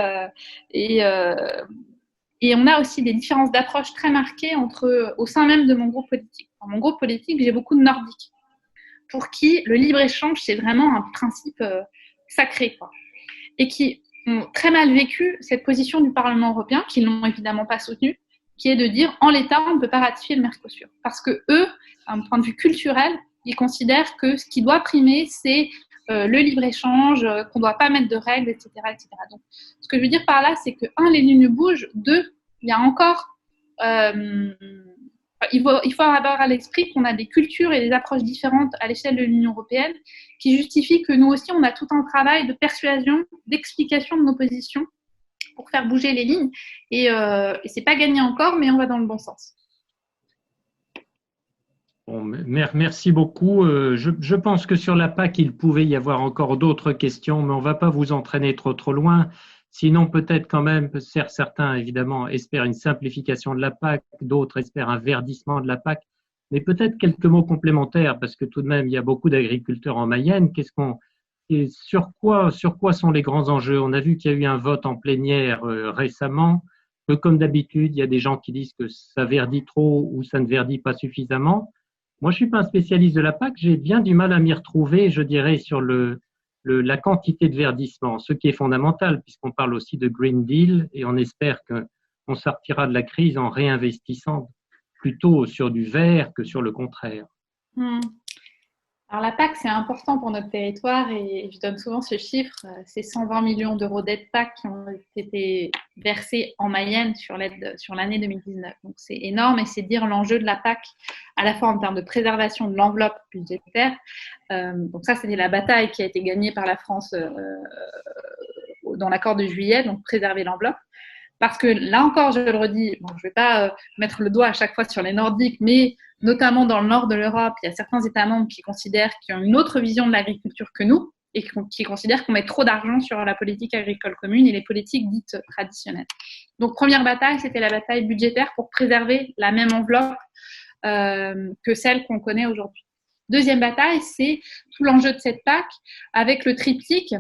S2: on a aussi des différences d'approche très marquées au sein même de mon groupe politique. Dans mon groupe politique, j'ai beaucoup de Nordiques, pour qui le libre-échange, c'est vraiment un principe sacré, quoi. Et qui ont très mal vécu cette position du Parlement européen, qui n'ont évidemment pas soutenue, qui est de dire, en l'état, on ne peut pas ratifier le Mercosur. Parce que eux, d'un point de vue culturel, ils considèrent que ce qui doit primer, c'est le libre-échange, qu'on ne doit pas mettre de règles, etc., etc. Donc, ce que je veux dire par là, c'est que, un, les lignes bougent, deux, il y a encore... il faut avoir à l'esprit qu'on a des cultures et des approches différentes à l'échelle de l'Union européenne qui justifient que nous aussi, on a tout un travail de persuasion, d'explication de nos positions pour faire bouger les lignes. Et c'est pas gagné encore, mais on va dans le bon sens.
S1: Bon, merci beaucoup. Je pense que sur la PAC, il pouvait y avoir encore d'autres questions, mais on ne va pas vous entraîner trop loin. Sinon, peut-être quand même, certains, évidemment, espèrent une simplification de la PAC, d'autres espèrent un verdissement de la PAC, mais peut-être quelques mots complémentaires, parce que tout de même, il y a beaucoup d'agriculteurs en Mayenne. Sur quoi sont les grands enjeux? On a vu qu'il y a eu un vote en plénière récemment, que comme d'habitude, il y a des gens qui disent que ça verdit trop ou ça ne verdit pas suffisamment. Moi, je suis pas un spécialiste de la PAC, j'ai bien du mal à m'y retrouver, je dirais, sur la quantité de verdissement, ce qui est fondamental, puisqu'on parle aussi de Green Deal, et on espère qu'on sortira de la crise en réinvestissant plutôt sur du vert que sur le contraire.
S2: Alors la PAC, c'est important pour notre territoire, et je donne souvent ce chiffre, c'est 120 millions d'euros d'aide PAC qui ont été versés en Mayenne sur l'année 2019. Donc c'est énorme, et c'est dire l'enjeu de la PAC à la fois en termes de préservation de l'enveloppe budgétaire. Donc ça, c'était la bataille qui a été gagnée par la France dans l'accord de juillet, donc préserver l'enveloppe. Parce que là encore, je le redis, je ne vais pas mettre le doigt à chaque fois sur les Nordiques, mais notamment dans le nord de l'Europe, il y a certains États membres qui considèrent qu'ils ont une autre vision de l'agriculture que nous et qui considèrent qu'on met trop d'argent sur la politique agricole commune et les politiques dites traditionnelles. Donc, première bataille, c'était la bataille budgétaire pour préserver la même enveloppe que celle qu'on connaît aujourd'hui. Deuxième bataille, c'est tout l'enjeu de cette PAC avec le triptyque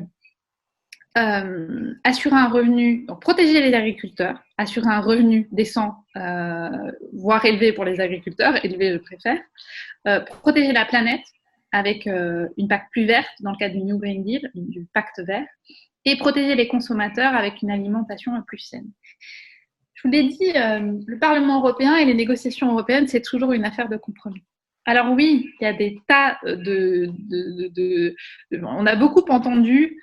S2: assurer un revenu, donc protéger les agriculteurs, assurer un revenu décent, voire élevé pour les agriculteurs, élevé je préfère, protéger la planète avec une PAC plus verte dans le cadre du New Green Deal, du pacte vert, et protéger les consommateurs avec une alimentation plus saine. Je vous l'ai dit, le Parlement européen et les négociations européennes, c'est toujours une affaire de compromis. Alors oui, il y a des tas on a beaucoup entendu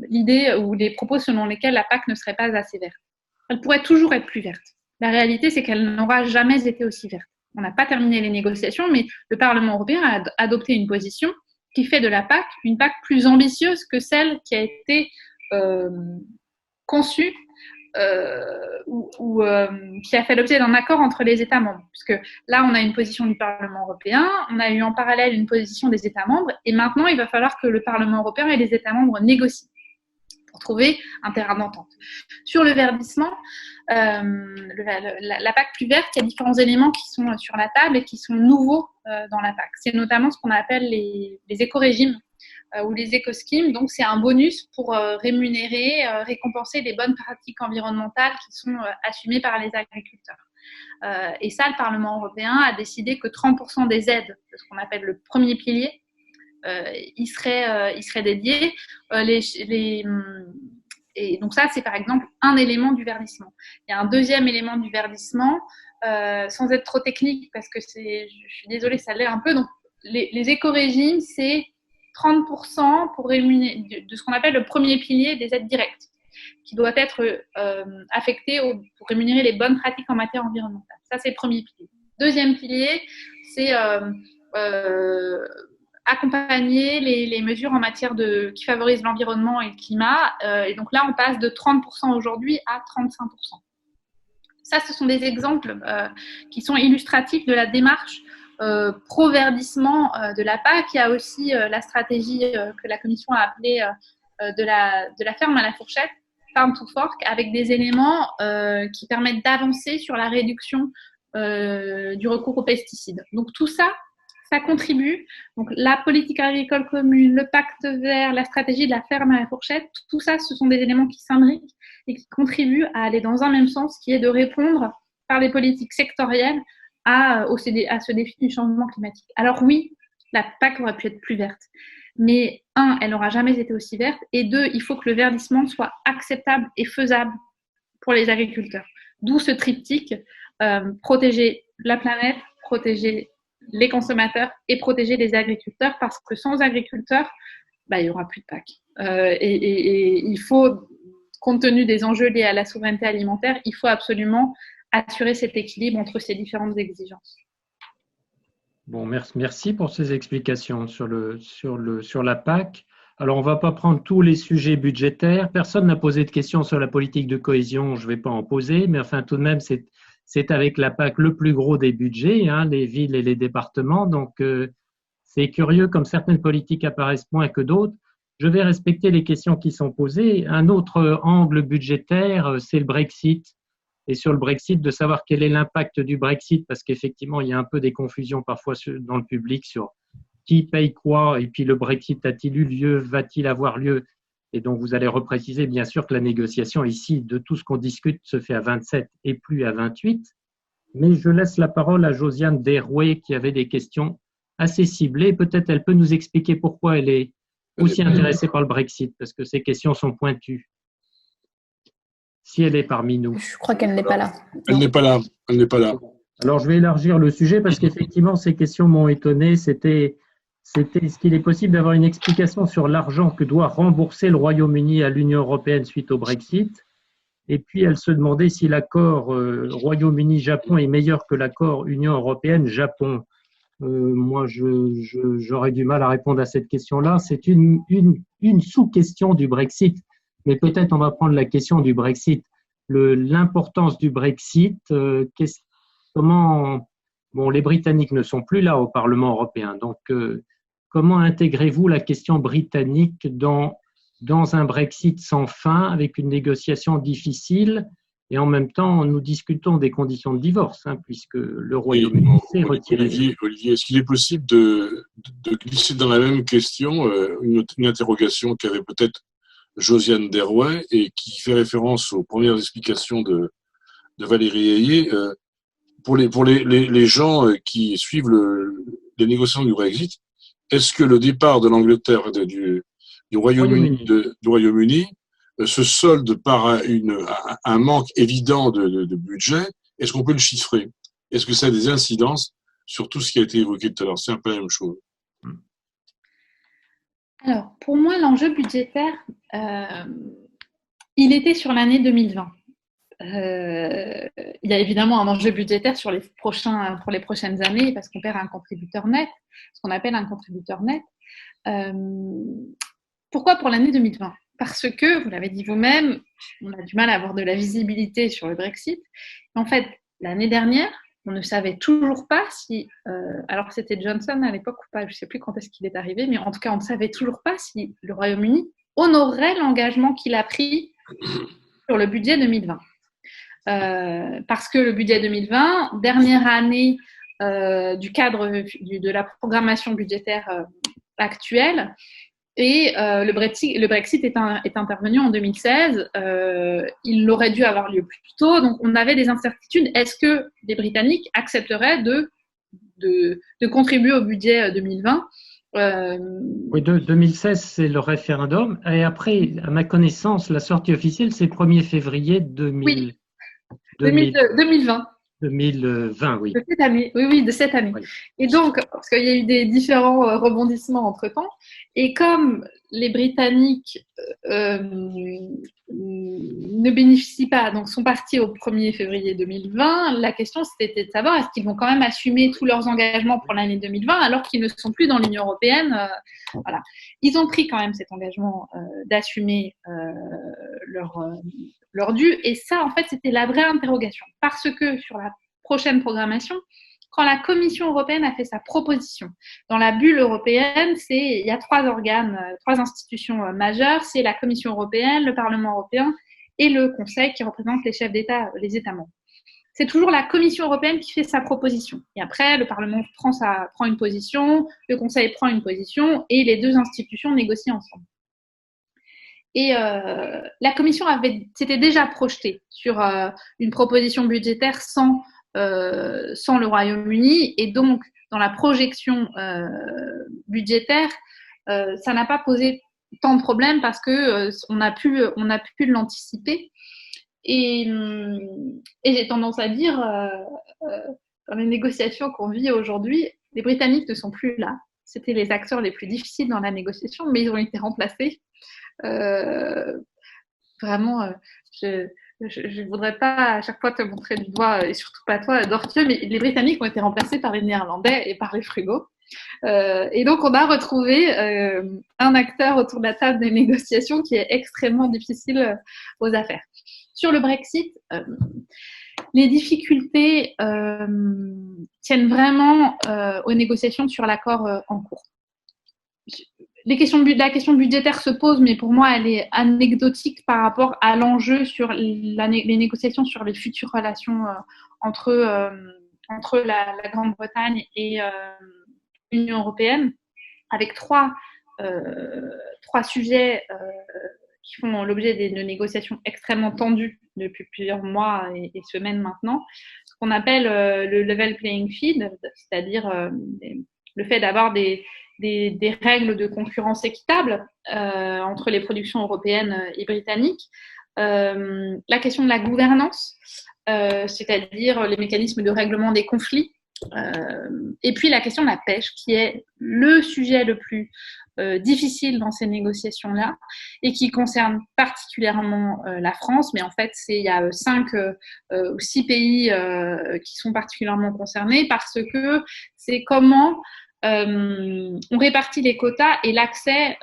S2: l'idée ou les propos selon lesquels la PAC ne serait pas assez verte. Elle pourrait toujours être plus verte. La réalité, c'est qu'elle n'aura jamais été aussi verte. On n'a pas terminé les négociations, mais le Parlement européen a adopté une position qui fait de la PAC une PAC plus ambitieuse que celle qui a été conçue qui a fait l'objet d'un accord entre les États membres. Puisque là, on a une position du Parlement européen, on a eu en parallèle une position des États membres, et maintenant, il va falloir que le Parlement européen et les États membres négocient pour trouver un terrain d'entente. Sur le verdissement, la PAC plus verte, il y a différents éléments qui sont sur la table et qui sont nouveaux dans la PAC. C'est notamment ce qu'on appelle les éco-régimes ou les éco-schemes. Donc, c'est un bonus pour rémunérer, récompenser les bonnes pratiques environnementales qui sont assumées par les agriculteurs. Et ça, le Parlement européen a décidé que 30% des aides, de ce qu'on appelle le premier pilier, y seraient dédiés. Et donc ça, c'est par exemple un élément du verdissement. Il y a un deuxième élément du verdissement, sans être trop technique, parce que je suis désolée, ça l'est un peu. Donc, les éco-régimes, c'est 30% pour rémunérer de ce qu'on appelle le premier pilier des aides directes, qui doit être affecté pour rémunérer les bonnes pratiques en matière environnementale. Ça, c'est le premier pilier. Deuxième pilier, c'est accompagner les mesures en matière qui favorisent l'environnement et le climat. Et donc là, on passe de 30% aujourd'hui à 35%. Ça, ce sont des exemples qui sont illustratifs de la démarche pro-verdissement de la PAC. Il y a aussi la stratégie que la Commission a appelée de la ferme à la fourchette, Farm to Fork, avec des éléments qui permettent d'avancer sur la réduction du recours aux pesticides. Donc tout ça, ça contribue. Donc la politique agricole commune, le pacte vert, la stratégie de la ferme à la fourchette, tout ça, ce sont des éléments qui s'imbriquent et qui contribuent à aller dans un même sens, qui est de répondre par les politiques sectorielles à ce défi du changement climatique. Alors oui, la PAC aurait pu être plus verte, mais elle n'aura jamais été aussi verte, et deux, il faut que le verdissement soit acceptable et faisable pour les agriculteurs. D'où ce triptyque, protéger la planète, protéger les consommateurs et protéger les agriculteurs, parce que sans agriculteurs, il n'y aura plus de PAC. Et il faut, compte tenu des enjeux liés à la souveraineté alimentaire, il faut absolument assurer cet équilibre entre ces différentes exigences.
S1: Bon, merci pour ces explications sur la PAC. Alors, on ne va pas prendre tous les sujets budgétaires. Personne n'a posé de questions sur la politique de cohésion, je ne vais pas en poser, mais enfin, tout de même, c'est avec la PAC le plus gros des budgets, les villes et les départements. Donc, c'est curieux, comme certaines politiques apparaissent moins que d'autres. Je vais respecter les questions qui sont posées. Un autre angle budgétaire, c'est le Brexit. Et sur le Brexit, de savoir quel est l'impact du Brexit, parce qu'effectivement, il y a un peu des confusions parfois dans le public sur qui paye quoi, et puis le Brexit a-t-il eu lieu, va-t-il avoir lieu? Et donc, vous allez repréciser, bien sûr, que la négociation ici, de tout ce qu'on discute, se fait à 27 et plus à 28. Mais je laisse la parole à Josiane Derouet, qui avait des questions assez ciblées. Peut-être elle peut nous expliquer pourquoi elle est aussi intéressée par le Brexit, parce que ces questions sont pointues. Si elle est parmi nous.
S4: Je crois qu'elle n'est pas là.
S3: Elle n'est pas là. Elle n'est pas là.
S1: Alors, je vais élargir le sujet parce qu'effectivement, ces questions m'ont étonné. C'était est-ce qu'il est possible d'avoir une explication sur l'argent que doit rembourser le Royaume-Uni à l'Union européenne suite au Brexit? Et puis, elle se demandait si l'accord Royaume-Uni-Japon est meilleur que l'accord Union européenne-Japon. Moi, j'aurais du mal à répondre à cette question-là. C'est une sous-question du Brexit. Mais peut-être on va prendre la question du Brexit. L'importance du Brexit, comment… Bon, les Britanniques ne sont plus là au Parlement européen. Donc, comment intégrez-vous la question britannique dans un Brexit sans fin, avec une négociation difficile, et en même temps, nous discutons des conditions de divorce, puisque le Royaume-Uni s'est retiré.
S3: Olivier, est-ce qu'il est possible de glisser dans la même question une interrogation qu'avait peut-être Josiane Derouet et qui fait référence aux premières explications de Valérie Ayé, pour les gens qui suivent les négociations du Brexit, est-ce que le départ de l'Angleterre du Royaume-Uni se solde par un manque évident de budget? Est-ce qu'on peut le chiffrer? Est-ce que ça a des incidences sur tout ce qui a été évoqué tout à l'heure? C'est un peu la même chose.
S2: Alors, pour moi, l'enjeu budgétaire, il était sur l'année 2020. Il y a évidemment un enjeu budgétaire pour les prochaines années, parce qu'on perd un contributeur net, ce qu'on appelle un contributeur net. Pourquoi pour l'année 2020? Parce que, vous l'avez dit vous-même, on a du mal à avoir de la visibilité sur le Brexit. En fait, l'année dernière, on ne savait toujours pas si, alors c'était Johnson à l'époque ou pas, je ne sais plus quand est-ce qu'il est arrivé, mais en tout cas, on ne savait toujours pas si le Royaume-Uni honorerait l'engagement qu'il a pris sur le budget 2020. Parce que le budget 2020, dernière année du cadre de la programmation budgétaire actuelle, et le Brexit est intervenu en 2016. Il aurait dû avoir lieu plus tôt, donc on avait des incertitudes. Est-ce que les Britanniques accepteraient de contribuer au budget 2020
S1: Oui, 2016, c'est le référendum. Et après, à ma connaissance, la sortie officielle, c'est le 1er février 2020. 2020, oui.
S2: De cette année, oui, de cette année. Oui. Et donc, parce qu'il y a eu des différents rebondissements entre-temps, et comme les Britanniques ne bénéficient pas, donc sont partis au 1er février 2020, la question c'était de savoir est-ce qu'ils vont quand même assumer tous leurs engagements pour l'année 2020 alors qu'ils ne sont plus dans l'Union européenne. Voilà. Ils ont pris quand même cet engagement d'assumer leur dû, et ça en fait c'était la vraie interrogation, parce que sur la prochaine programmation, quand la Commission européenne a fait sa proposition. Dans la bulle européenne, il y a 3 organes, 3 institutions majeures, c'est la Commission européenne, le Parlement européen et le Conseil qui représente les chefs d'État, les États membres. C'est toujours la Commission européenne qui fait sa proposition. Et après, le Parlement prend une position, le Conseil prend une position et les 2 institutions négocient ensemble. Et la Commission s'était déjà projetée sur une proposition budgétaire sans le Royaume-Uni. Et donc, dans la projection budgétaire, ça n'a pas posé tant de problèmes parce qu'on a pu l'anticiper. Et j'ai tendance à dire, dans les négociations qu'on vit aujourd'hui, les Britanniques ne sont plus là. C'était les acteurs les plus difficiles dans la négociation, mais ils ont été remplacés. Vraiment, je ne voudrais pas à chaque fois te montrer du doigt, et surtout pas toi, d'ortieux, mais les Britanniques ont été remplacés par les Néerlandais et par les frugaux. Et donc, on a retrouvé un acteur autour de la table des négociations qui est extrêmement difficile aux affaires. Sur le Brexit, les difficultés tiennent vraiment aux négociations sur l'accord en cours. La question budgétaire se pose, mais pour moi, elle est anecdotique par rapport à l'enjeu sur les négociations sur les futures relations entre la Grande-Bretagne et l'Union européenne, avec trois sujets qui font l'objet de négociations extrêmement tendues depuis plusieurs mois et semaines maintenant. Ce qu'on appelle le level playing field, c'est-à-dire le fait d'avoir des règles de concurrence équitables entre les productions européennes et britanniques. La question de la gouvernance, c'est-à-dire les mécanismes de règlement des conflits. Et puis la question de la pêche, qui est le sujet le plus difficile dans ces négociations-là et qui concerne particulièrement la France, mais en fait, il y a 5 ou 6 pays qui sont particulièrement concernés parce que c'est comment on répartit les quotas et l'accès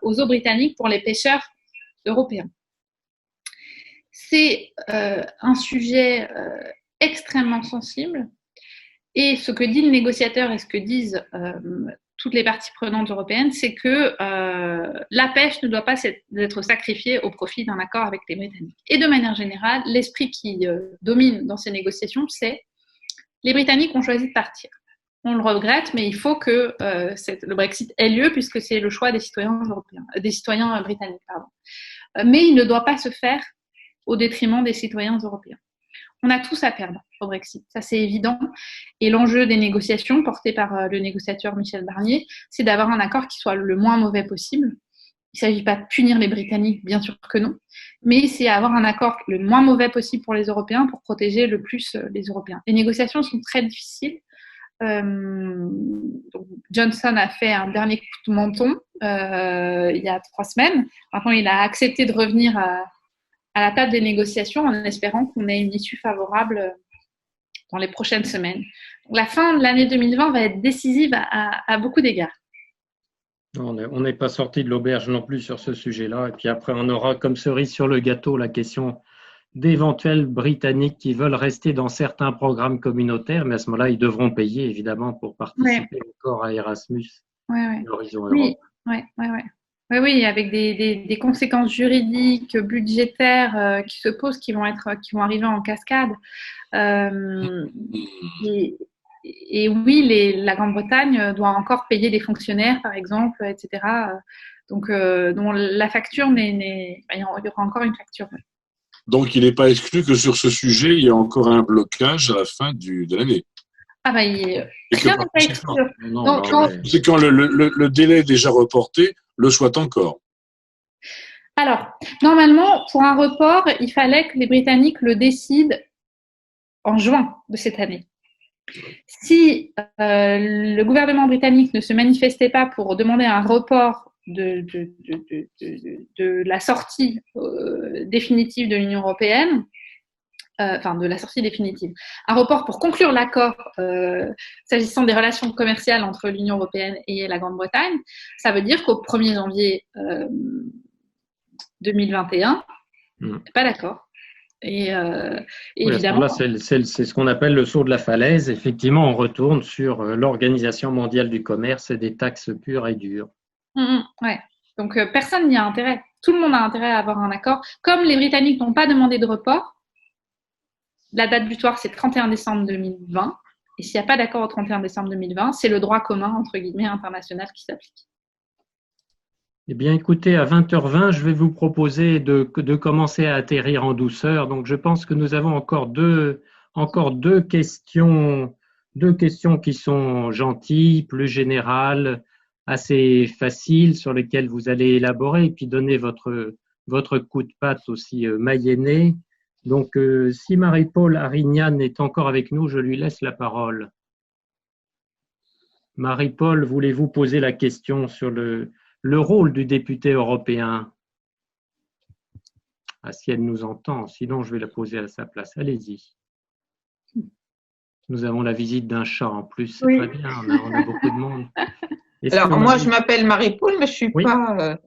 S2: aux eaux britanniques pour les pêcheurs européens. C'est un sujet extrêmement sensible et ce que dit le négociateur et ce que disent toutes les parties prenantes européennes, c'est que la pêche ne doit pas être sacrifiée au profit d'un accord avec les Britanniques. Et de manière générale, l'esprit qui domine dans ces négociations, c'est les Britanniques ont choisi de partir. On le regrette, mais il faut que le Brexit ait lieu puisque c'est le choix des citoyens britanniques. Mais il ne doit pas se faire au détriment des citoyens européens. On a tous à perdre au Brexit, ça c'est évident. Et l'enjeu des négociations porté par le négociateur Michel Barnier, c'est d'avoir un accord qui soit le moins mauvais possible. Il ne s'agit pas de punir les Britanniques, bien sûr que non, mais c'est avoir un accord le moins mauvais possible pour les Européens pour protéger le plus les Européens. Les négociations sont très difficiles. Donc Johnson a fait un dernier coup de menton il y a 3 semaines. Maintenant, il a accepté de revenir à la table des négociations en espérant qu'on ait une issue favorable dans les prochaines semaines. Donc, la fin de l'année 2020 va être décisive à beaucoup d'égards.
S1: On n'est pas sorti de l'auberge non plus sur ce sujet-là. Et puis après, on aura comme cerise sur le gâteau la question d'éventuels Britanniques qui veulent rester dans certains programmes communautaires, mais à ce moment-là, ils devront payer évidemment pour participer encore à Erasmus, l'Horizon Europe.
S2: Oui, avec des conséquences juridiques, budgétaires qui se posent, qui vont arriver en cascade. Et oui, la Grande-Bretagne doit encore payer des fonctionnaires, par exemple, etc. Donc, la facture il y aura encore une facture.
S3: Donc, il n'est pas exclu que sur ce sujet, il y a encore un blocage à la fin de l'année.
S2: Ah bah, rien n'est pas exclu.
S3: C'est quand le délai est déjà reporté, le soit encore.
S2: Alors, normalement, pour un report, il fallait que les Britanniques le décident en juin de cette année. Si le gouvernement britannique ne se manifestait pas pour demander un report de la sortie définitive de l'Union européenne, de la sortie définitive, un report pour conclure l'accord s'agissant des relations commerciales entre l'Union européenne et la Grande-Bretagne, ça veut dire qu'au 1er janvier 2021, pas d'accord. Et
S1: Oui, à ce moment-là,
S2: évidemment,
S1: c'est ce qu'on appelle le saut de la falaise. Effectivement, on retourne sur l'Organisation mondiale du commerce et des taxes pures et dures.
S2: ouais. Donc personne n'y a intérêt. Tout le monde a intérêt à avoir un accord. Comme les Britanniques n'ont pas demandé de report, la date butoir c'est 31 décembre 2020. Et s'il n'y a pas d'accord au 31 décembre 2020, c'est le droit commun, entre guillemets, international qui s'applique.
S1: Eh bien, écoutez, à 20h20, je vais vous proposer de commencer à atterrir en douceur. Donc, je pense que nous avons encore deux questions qui sont gentilles, plus générales, assez faciles, sur lesquelles vous allez élaborer et puis donner votre coup de patte aussi mayennais. Donc, si Marie-Paule Arignane est encore avec nous, je lui laisse la parole. Marie-Paule, voulez-vous poser la question sur le rôle du député européen? Ah, si elle nous entend, sinon je vais la poser à sa place. Allez-y. Nous avons la visite d'un chat en plus, c'est
S9: Oui.
S1: très bien, on a beaucoup de monde.
S9: Alors, moi, je m'appelle Marie-Paule, mais je suis pas.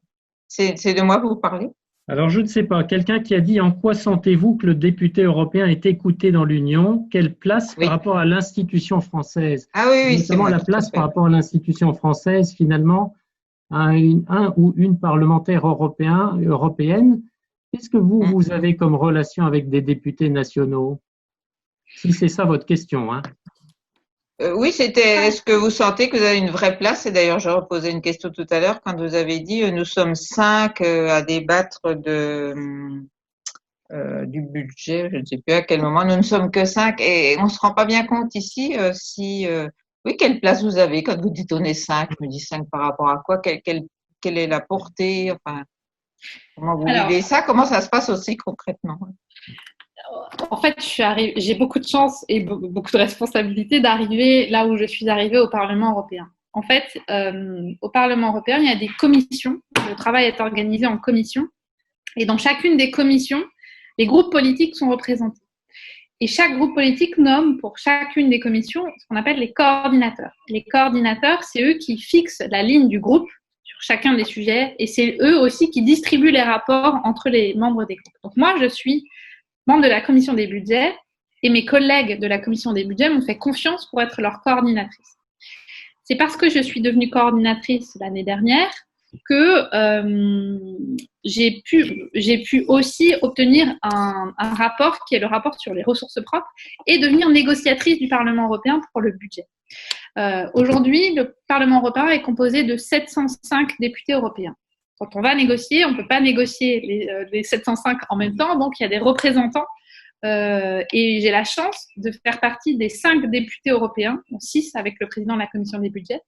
S9: C'est de moi que vous parlez?
S1: Alors, je ne sais pas. Quelqu'un qui a dit: en quoi sentez-vous que le député européen est écouté dans l'Union? Quelle place par rapport à l'institution française?
S9: Ah oui,
S1: notamment
S9: moi,
S1: la place par rapport à l'institution française, finalement, à un ou une parlementaire européenne. Qu'est-ce que vous avez comme relation avec des députés nationaux? Si c'est ça votre question, hein.
S9: Oui, c'était, est-ce que vous sentez que vous avez une vraie place? Et d'ailleurs, je reposais une question tout à l'heure quand vous avez dit, nous sommes 5 à débattre du budget, je ne sais plus à quel moment, nous ne sommes que 5 et on se rend pas bien compte ici oui, quelle place vous avez quand vous dites on est 5, je me dis 5 par rapport à quoi? Quelle est la portée? Enfin, comment vous vivez ça? Comment ça se passe aussi concrètement?
S2: En fait, j'ai beaucoup de chance et beaucoup de responsabilités d'arriver là où je suis arrivée au Parlement européen. En fait, au Parlement européen, il y a des commissions. Le travail est organisé en commissions. Et dans chacune des commissions, les groupes politiques sont représentés. Et chaque groupe politique nomme pour chacune des commissions ce qu'on appelle les coordinateurs. Les coordinateurs, c'est eux qui fixent la ligne du groupe sur chacun des sujets et c'est eux aussi qui distribuent les rapports entre les membres des groupes. Donc moi, je suis membre de la commission des budgets et mes collègues de la commission des budgets m'ont fait confiance pour être leur coordinatrice. C'est parce que je suis devenue coordinatrice l'année dernière que j'ai pu aussi obtenir un rapport qui est le rapport sur les ressources propres et devenir négociatrice du Parlement européen pour le budget. Aujourd'hui, le Parlement européen est composé de 705 députés européens. Quand on va négocier, on ne peut pas négocier les 705 en même temps, donc il y a des représentants et j'ai la chance de faire partie des 5 députés européens, 6 avec le président de la commission des budgets.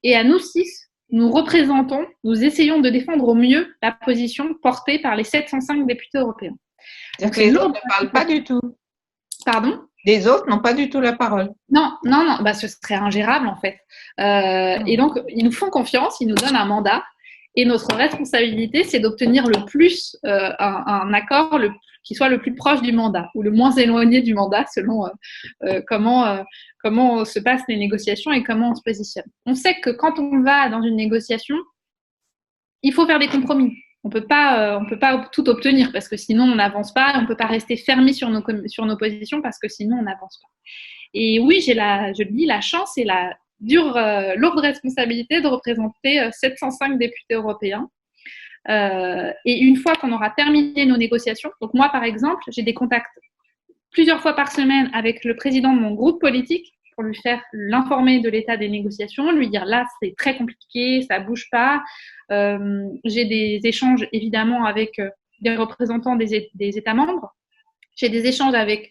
S2: Et à nous 6, nous représentons, nous essayons de défendre au mieux la position portée par les 705 députés européens.
S9: Donc les autres ne parlent pas du tout.
S2: Pardon?
S9: Les autres n'ont pas du tout la parole.
S2: Non, bah, ce serait ingérable en fait. Et donc, ils nous font confiance, ils nous donnent un mandat. Et notre responsabilité, c'est d'obtenir le plus un accord qui soit le plus proche du mandat ou le moins éloigné du mandat selon comment se passent les négociations et comment on se positionne. On sait que quand on va dans une négociation, il faut faire des compromis. On peut pas tout obtenir parce que sinon on n'avance pas. On peut pas rester fermé sur nos positions parce que sinon on n'avance pas. Et oui, je le dis, la chance et la lourde responsabilité de représenter 705 députés européens. Et une fois qu'on aura terminé nos négociations, donc moi par exemple, j'ai des contacts plusieurs fois par semaine avec le président de mon groupe politique pour lui faire l'informer de l'état des négociations, lui dire là c'est très compliqué, ça bouge pas. J'ai des échanges évidemment avec des représentants des États membres. J'ai des échanges avec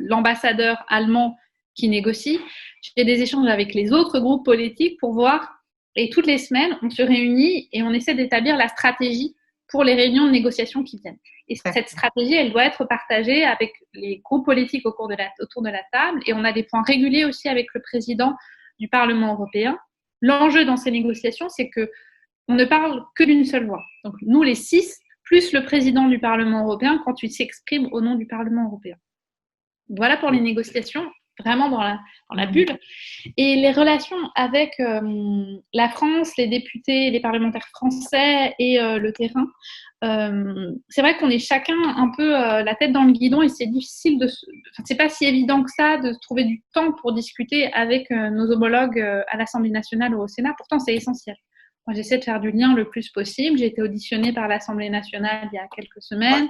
S2: l'ambassadeur allemand qui négocie. J'ai des échanges avec les autres groupes politiques pour voir. Et toutes les semaines, on se réunit et on essaie d'établir la stratégie pour les réunions de négociation qui viennent. Et cette stratégie, elle doit être partagée avec les groupes politiques autour de la table. Et on a des points réguliers aussi avec le président du Parlement européen. L'enjeu dans ces négociations, c'est qu'on ne parle que d'une seule voix. Donc nous, les 6, plus le président du Parlement européen quand il s'exprime au nom du Parlement européen. Voilà pour les négociations. vraiment dans la bulle. Et les relations avec la France, les députés, les parlementaires français et le terrain, c'est vrai qu'on est chacun un peu la tête dans le guidon et c'est difficile c'est pas si évident que ça de trouver du temps pour discuter avec nos homologues à l'Assemblée nationale ou au Sénat. Pourtant, c'est essentiel. Moi, j'essaie de faire du lien le plus possible. J'ai été auditionnée par l'Assemblée nationale il y a quelques semaines.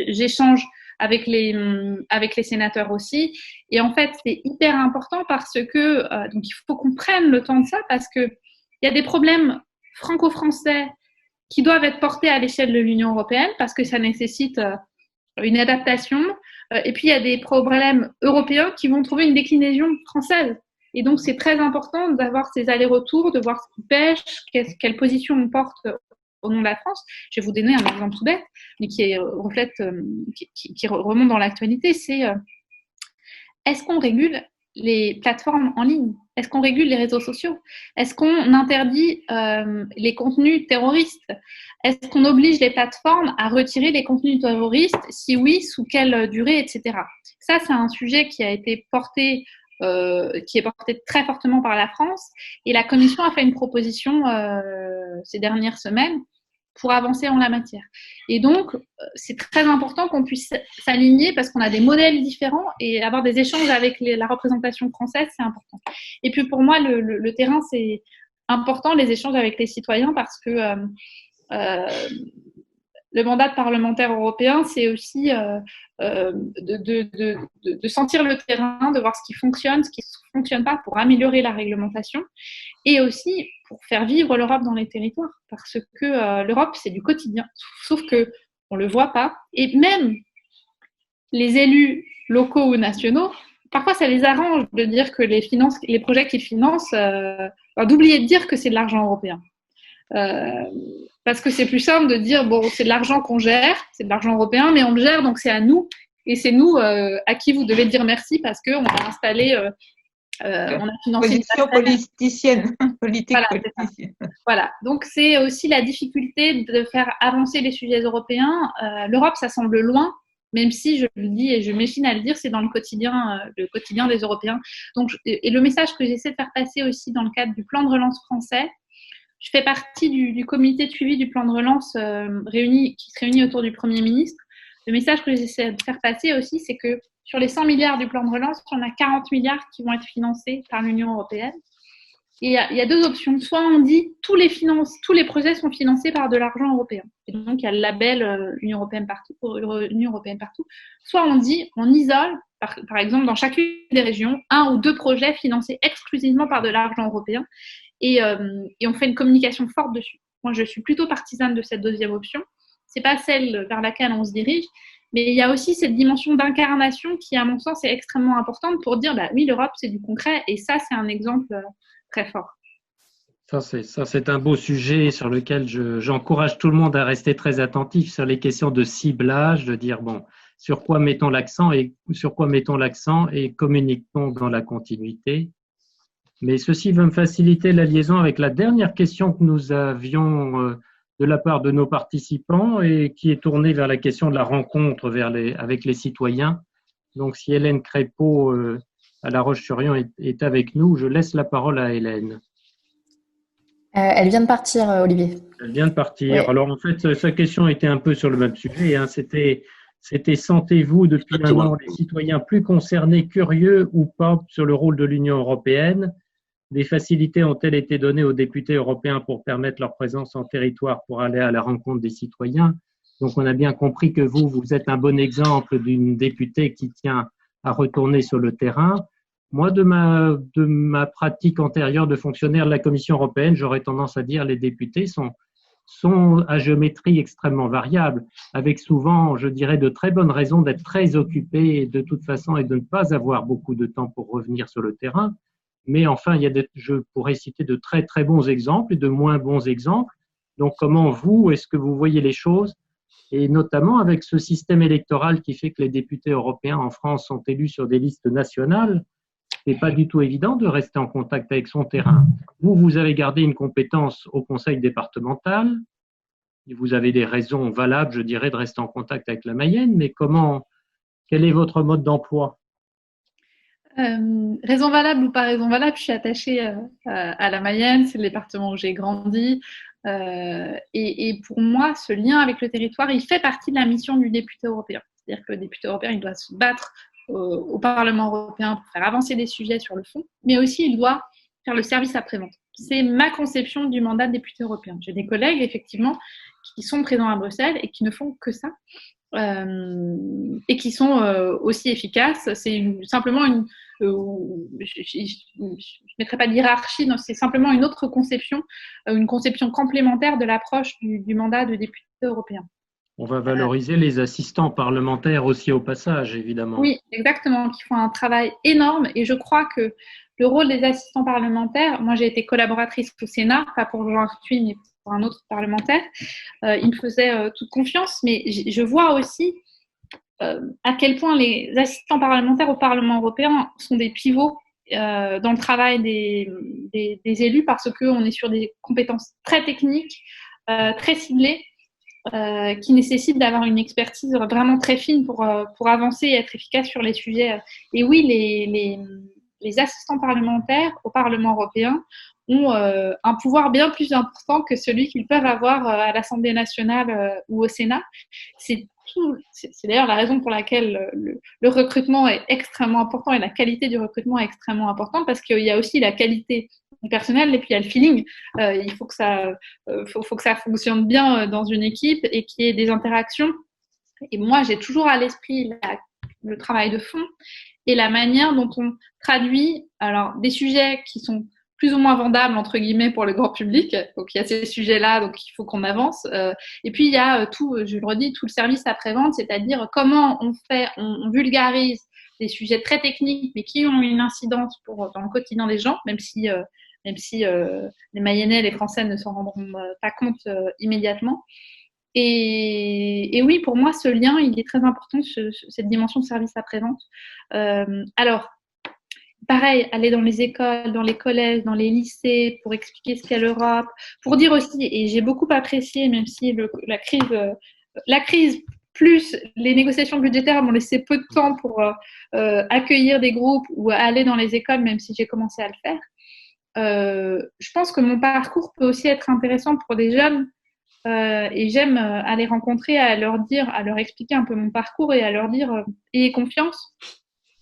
S2: J'échange avec les sénateurs aussi. Et en fait, c'est hyper important parce que donc il faut qu'on prenne le temps de ça parce que il y a des problèmes franco-français qui doivent être portés à l'échelle de l'Union européenne parce que ça nécessite une adaptation. Et puis, il y a des problèmes européens qui vont trouver une déclinaison française. Et donc, c'est très important d'avoir ces allers-retours, de voir ce qui pêche, quelle position on porte au nom de la France. Je vais vous donner un exemple tout bête, mais qui remonte dans l'actualité. C'est est-ce qu'on régule les plateformes en ligne? Est-ce qu'on régule les réseaux sociaux? Est-ce qu'on interdit les contenus terroristes? Est-ce qu'on oblige les plateformes à retirer les contenus terroristes? Si oui, sous quelle durée, etc. Ça, c'est un sujet qui a été porté qui est porté très fortement par la France. Et la Commission a fait une proposition ces dernières semaines pour avancer en la matière. Et donc, c'est très important qu'on puisse s'aligner parce qu'on a des modèles différents et avoir des échanges avec la représentation française, c'est important. Et puis pour moi, le terrain, c'est important, les échanges avec les citoyens parce que le mandat de parlementaire européen, c'est aussi de sentir le terrain, de voir ce qui fonctionne, ce qui ne fonctionne pas pour améliorer la réglementation et aussi pour faire vivre l'Europe dans les territoires. Parce que l'Europe, c'est du quotidien, sauf qu'on ne le voit pas. Et même les élus locaux ou nationaux, parfois ça les arrange de dire que les projets qu'ils financent, d'oublier de dire que c'est de l'argent européen. Parce que c'est plus simple de dire bon, c'est de l'argent qu'on gère, c'est de l'argent européen, mais on le gère, donc c'est à nous. Et c'est nous à qui vous devez dire merci parce qu'on a installé, on a financé
S9: position politicienne, politique
S2: voilà,
S9: politicienne.
S2: Voilà, donc c'est aussi la difficulté de faire avancer les sujets européens. L'Europe, ça semble loin, même si je le dis et je m'échine à le dire, c'est dans le quotidien des Européens. Donc, et le message que j'essaie de faire passer aussi dans le cadre du plan de relance français, je fais partie du comité de suivi du plan de relance qui se réunit autour du Premier ministre. Le message que j'essaie de faire passer aussi, c'est que sur les 100 milliards du plan de relance, il y en a 40 milliards qui vont être financés par l'Union européenne. Et il y a deux options. Soit on dit tous les projets sont financés par de l'argent européen. Et donc, il y a le label Union européenne partout. Soit on dit, on isole, par exemple, dans chacune des régions, 1 ou 2 projets financés exclusivement par de l'argent européen. Et on fait une communication forte dessus. Moi, je suis plutôt partisane de cette deuxième option. C'est pas celle vers laquelle on se dirige, mais il y a aussi cette dimension d'incarnation qui, à mon sens, est extrêmement importante pour dire, bah oui, l'Europe, c'est du concret, et ça, c'est un exemple très fort.
S1: Ça, c'est un beau sujet sur lequel j'encourage tout le monde à rester très attentif sur les questions de ciblage, de dire, bon, sur quoi mettons l'accent et communiquons dans la continuité. Mais ceci va me faciliter la liaison avec la dernière question que nous avions de la part de nos participants et qui est tournée vers la question de la rencontre avec les citoyens. Donc, si Hélène Crépeau à La Roche-sur-Yon est avec nous, je laisse la parole à Hélène.
S4: Elle vient de partir, Olivier.
S1: Elle vient de partir.
S4: Oui.
S1: Alors, en fait, sa question était un peu sur le même sujet. Hein. C'était sentez-vous depuis un an les citoyens plus concernés, curieux ou pas sur le rôle de l'Union européenne? Des facilités ont-elles été données aux députés européens pour permettre leur présence en territoire pour aller à la rencontre des citoyens? Donc, on a bien compris que vous êtes un bon exemple d'une députée qui tient à retourner sur le terrain. Moi, de ma pratique antérieure de fonctionnaire de la Commission européenne, j'aurais tendance à dire que les députés sont à géométrie extrêmement variable, avec souvent, je dirais, de très bonnes raisons d'être très occupés de toute façon et de ne pas avoir beaucoup de temps pour revenir sur le terrain. Mais enfin, je pourrais citer de très, très bons exemples et de moins bons exemples. Donc, comment est-ce que vous voyez les choses? Et notamment avec ce système électoral qui fait que les députés européens en France sont élus sur des listes nationales, ce n'est pas du tout évident de rester en contact avec son terrain. Vous avez gardé une compétence au conseil départemental. Vous avez des raisons valables, je dirais, de rester en contact avec la Mayenne, mais quel est votre mode d'emploi?
S2: Raison valable ou pas raison valable, je suis attachée à la Mayenne, c'est le département où j'ai grandi. Et pour moi, ce lien avec le territoire, il fait partie de la mission du député européen. C'est-à-dire que le député européen, il doit se battre au Parlement européen pour faire avancer des sujets sur le fond, mais aussi il doit faire le service après-vente. C'est ma conception du mandat de député européen. J'ai des collègues, effectivement, qui sont présents à Bruxelles et qui ne font que ça. Et qui sont aussi efficaces. C'est simplement je ne mettrai pas de hiérarchie, non, c'est simplement une autre conception, une conception complémentaire de l'approche du mandat de député européen.
S1: On va valoriser les assistants parlementaires aussi au passage, évidemment.
S2: Oui, exactement, qui font un travail énorme et je crois que le rôle des assistants parlementaires, moi j'ai été collaboratrice au Sénat, pas pour Jean Arthuis, mais pour un autre parlementaire, il me faisait toute confiance, mais je vois aussi à quel point les assistants parlementaires au Parlement européen sont des pivots dans le travail des élus parce qu'on est sur des compétences très techniques, très ciblées, qui nécessitent d'avoir une expertise vraiment très fine pour avancer et être efficace sur les sujets. Et oui, les assistants parlementaires au Parlement européen ont un pouvoir bien plus important que celui qu'ils peuvent avoir à l'Assemblée nationale ou au Sénat. C'est d'ailleurs la raison pour laquelle le recrutement est extrêmement important et la qualité du recrutement est extrêmement importante parce qu'il y a aussi la qualité personnelle et puis il y a le feeling. Il faut que ça fonctionne bien dans une équipe et qu'il y ait des interactions. Et moi, j'ai toujours à l'esprit le travail de fond et la manière dont on traduit alors, des sujets qui sont plus ou moins vendables, entre guillemets, pour le grand public. Donc, il y a ces sujets-là, donc il faut qu'on avance. Et puis, il y a tout, je le redis, tout le service après-vente, c'est-à-dire comment on vulgarise des sujets très techniques, mais qui ont une incidence dans le quotidien des gens, même si les Mayennais, les Français ne s'en rendront pas compte immédiatement. Et oui, pour moi, ce lien, il est très important, cette dimension de service après-vente. Alors, pareil, aller dans les écoles, dans les collèges, dans les lycées, pour expliquer ce qu'est l'Europe, pour dire aussi, et j'ai beaucoup apprécié, même si la crise plus les négociations budgétaires m'ont laissé peu de temps pour accueillir des groupes ou aller dans les écoles, même si j'ai commencé à le faire. Je pense que mon parcours peut aussi être intéressant pour des jeunes et j'aime aller rencontrer, à leur expliquer un peu mon parcours et à leur dire ayez confiance.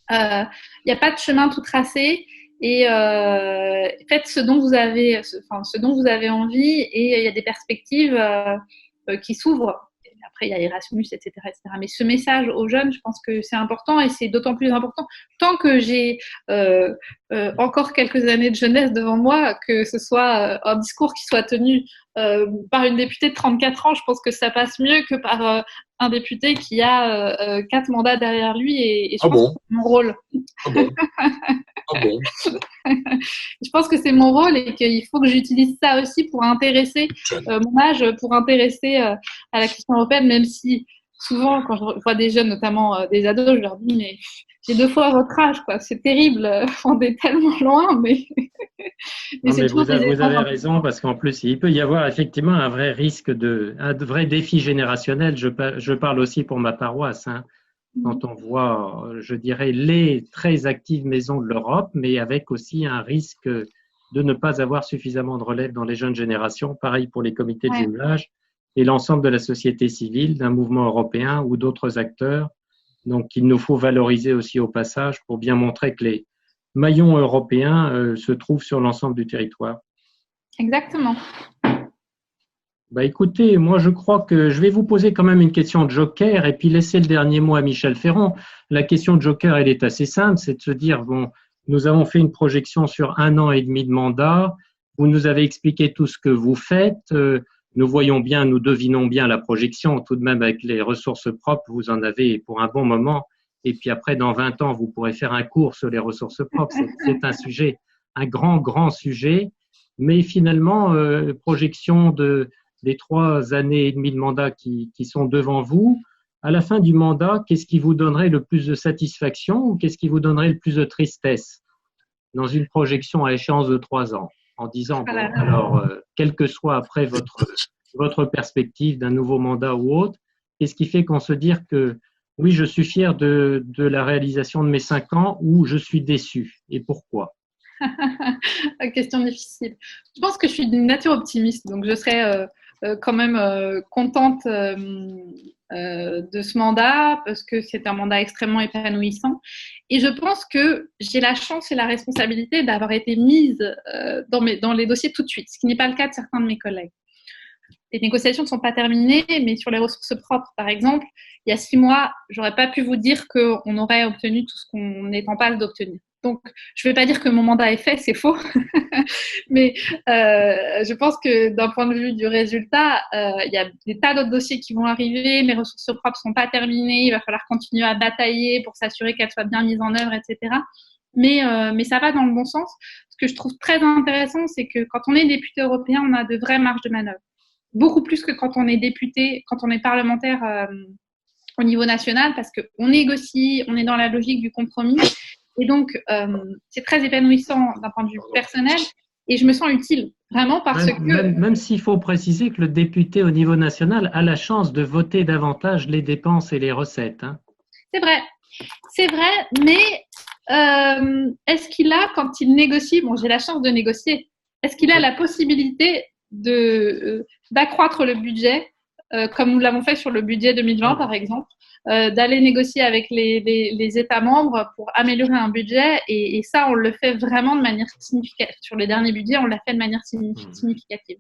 S2: Il n'y a pas de chemin tout tracé et faites ce dont vous avez envie et il y a des perspectives qui s'ouvrent. Après, il y a Erasmus, etc., etc. Mais ce message aux jeunes, je pense que c'est important et c'est d'autant plus important tant que j'ai encore quelques années de jeunesse devant moi, que ce soit un discours qui soit tenu par une députée de 34 ans, je pense que ça passe mieux que par un député qui a 4 mandats derrière lui et je pense que c'est mon rôle.
S3: Ah bon. Ah bon.
S2: Je pense que c'est mon rôle et qu'il faut que j'utilise ça aussi pour intéresser mon âge, pour intéresser à la question européenne, même si souvent, quand je vois des jeunes, notamment des ados, je leur dis mais j'ai 2 fois votre âge, quoi. C'est terrible, on est tellement loin, mais
S1: vous avez raison, parce qu'en plus, il peut y avoir effectivement un vrai risque un vrai défi générationnel. Je parle aussi pour ma paroisse, hein, quand on voit, je dirais, les très actives maisons de l'Europe, mais avec aussi un risque de ne pas avoir suffisamment de relève dans les jeunes générations. Pareil pour les comités de jumelage et l'ensemble de la société civile, d'un mouvement européen ou d'autres acteurs. Donc, il nous faut valoriser aussi au passage pour bien montrer que les maillons européens se trouvent sur l'ensemble du territoire.
S2: Exactement.
S1: Écoutez, moi je crois que je vais vous poser quand même une question de joker et puis laisser le dernier mot à Michel Ferron. La question de joker, elle est assez simple, c'est de se dire, bon, nous avons fait une projection sur 1 an et demi de mandat, vous nous avez expliqué tout ce que vous faites, nous voyons bien, nous devinons bien la projection, tout de même avec les ressources propres, vous en avez pour un bon moment. Et puis après, dans 20 ans, vous pourrez faire un cours sur les ressources propres. C'est un sujet, un grand sujet. Mais finalement, projection des 3 années et demie de mandat qui sont devant vous. À la fin du mandat, qu'est-ce qui vous donnerait le plus de satisfaction ou qu'est-ce qui vous donnerait le plus de tristesse dans une projection à échéance de 3 ans, en disant, bon, alors, quelle que soit après votre perspective d'un nouveau mandat ou autre, qu'est-ce qui fait qu'on se dit que Oui, je suis fier de la réalisation de mes 5 ans ou je suis déçu. Et pourquoi?
S2: Question difficile. Je pense que je suis d'une nature optimiste, donc je serais quand même contente de ce mandat parce que c'est un mandat extrêmement épanouissant. Et je pense que j'ai la chance et la responsabilité d'avoir été mise dans les dossiers tout de suite, ce qui n'est pas le cas de certains de mes collègues. Les négociations ne sont pas terminées, mais sur les ressources propres, par exemple, il y a 6 mois, j'aurais pas pu vous dire qu'on aurait obtenu tout ce qu'on est en passe d'obtenir. Donc, je ne vais pas dire que mon mandat est fait, c'est faux, mais je pense que d'un point de vue du résultat, il y a des tas d'autres dossiers qui vont arriver, mes ressources propres ne sont pas terminées, il va falloir continuer à batailler pour s'assurer qu'elles soient bien mises en œuvre, etc. Mais ça va dans le bon sens. Ce que je trouve très intéressant, c'est que quand on est député européen, on a de vraies marges de manœuvre. Beaucoup plus que quand on est député, quand on est parlementaire au niveau national, parce qu'on négocie, on est dans la logique du compromis. Et donc, c'est très épanouissant d'un point de vue personnel et je me sens utile, vraiment, parce que…
S1: Même s'il faut préciser que le député au niveau national a la chance de voter davantage les dépenses et les recettes. Hein.
S2: C'est vrai, mais est-ce qu'il a, quand il négocie, bon, j'ai la chance de négocier, est-ce qu'il a la possibilité d'accroître le budget, comme nous l'avons fait sur le budget 2020, par exemple, d'aller négocier avec les États membres pour améliorer un budget, et ça, on le fait vraiment de manière significative. Sur les derniers budgets, on l'a fait de manière significative.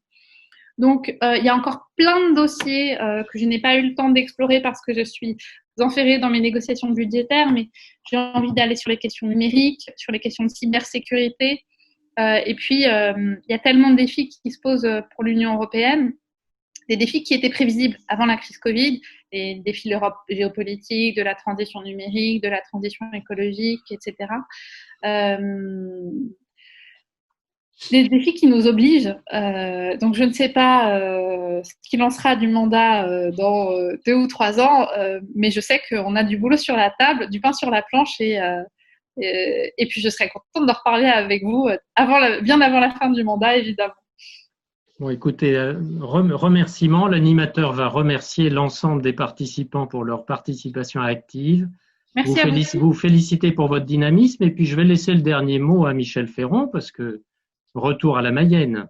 S2: Donc, il y a encore plein de dossiers que je n'ai pas eu le temps d'explorer parce que je suis enferrée dans mes négociations budgétaires, mais j'ai envie d'aller sur les questions numériques, sur les questions de cybersécurité. Et puis, il y a tellement de défis qui se posent pour l'Union européenne, des défis qui étaient prévisibles avant la crise Covid, les défis de l'Europe géopolitique, de la transition numérique, de la transition écologique, etc. Des défis qui nous obligent. Donc, je ne sais pas ce qu'il en sera du mandat dans 2 ou 3 ans, mais je sais qu'on a du boulot sur la table, du pain sur la planche, et puis je serais contente d'en reparler avec vous bien avant la fin du mandat, évidemment.
S1: Bon, écoutez, remerciements. L'animateur va remercier l'ensemble des participants pour leur participation active.
S2: Merci à vous.
S1: Vous féliciter pour votre dynamisme, et puis je vais laisser le dernier mot à Michel Ferron, parce que retour à la Mayenne.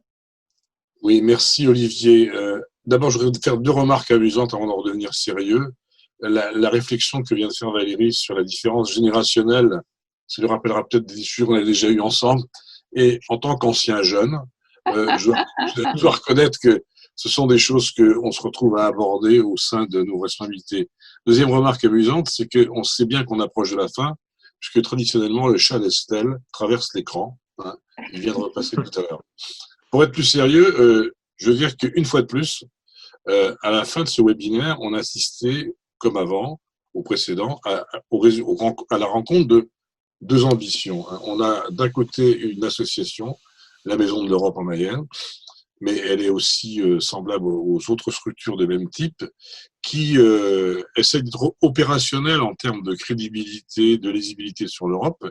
S3: Oui, merci Olivier. D'abord, je voudrais faire 2 remarques amusantes avant d'en redevenir sérieux. La réflexion que vient de faire Valérie sur la différence générationnelle, ça lui rappellera peut-être des discussions qu'on a déjà eues ensemble. Et en tant qu'ancien jeune, je dois reconnaître que ce sont des choses qu'on se retrouve à aborder au sein de nos responsabilités. Deuxième remarque amusante, c'est qu'on sait bien qu'on approche de la fin, puisque traditionnellement, le chat d'Estelle traverse l'écran. Hein, il vient de repasser tout à l'heure. Pour être plus sérieux, je veux dire qu'une fois de plus, à la fin de ce webinaire, on a assisté, comme avant, au précédent, à la rencontre de 2 ambitions. On a d'un côté une association, la Maison de l'Europe en Mayenne, mais elle est aussi semblable aux autres structures de même type, qui essaient d'être opérationnelles en termes de crédibilité, de lisibilité sur l'Europe.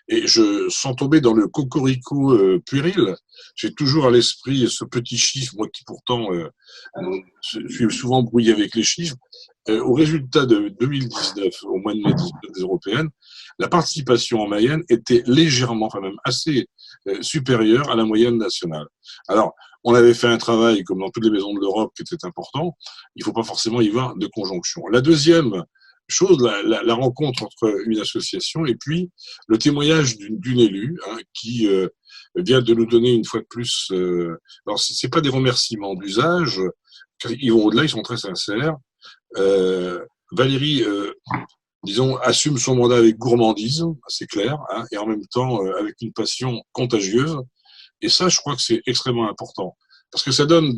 S3: Et sans tomber dans le cocorico puéril, j'ai toujours à l'esprit ce petit chiffre, moi qui pourtant suis souvent brouillé avec les chiffres. Au résultat de 2019, au mois de mai des européennes, la participation en Mayenne était légèrement, enfin même assez supérieure à la moyenne nationale. Alors, on avait fait un travail, comme dans toutes les maisons de l'Europe, qui était important. Il ne faut pas forcément y voir de conjonction. La deuxième chose, la rencontre entre une association et puis le témoignage d'une élue qui vient de nous donner une fois de plus. Alors, c'est pas des remerciements d'usage, ils vont au-delà, ils sont très sincères. Valérie, disons, assume son mandat avec gourmandise, c'est clair, et en même temps avec une passion contagieuse. Et ça, je crois que c'est extrêmement important. Parce que ça donne,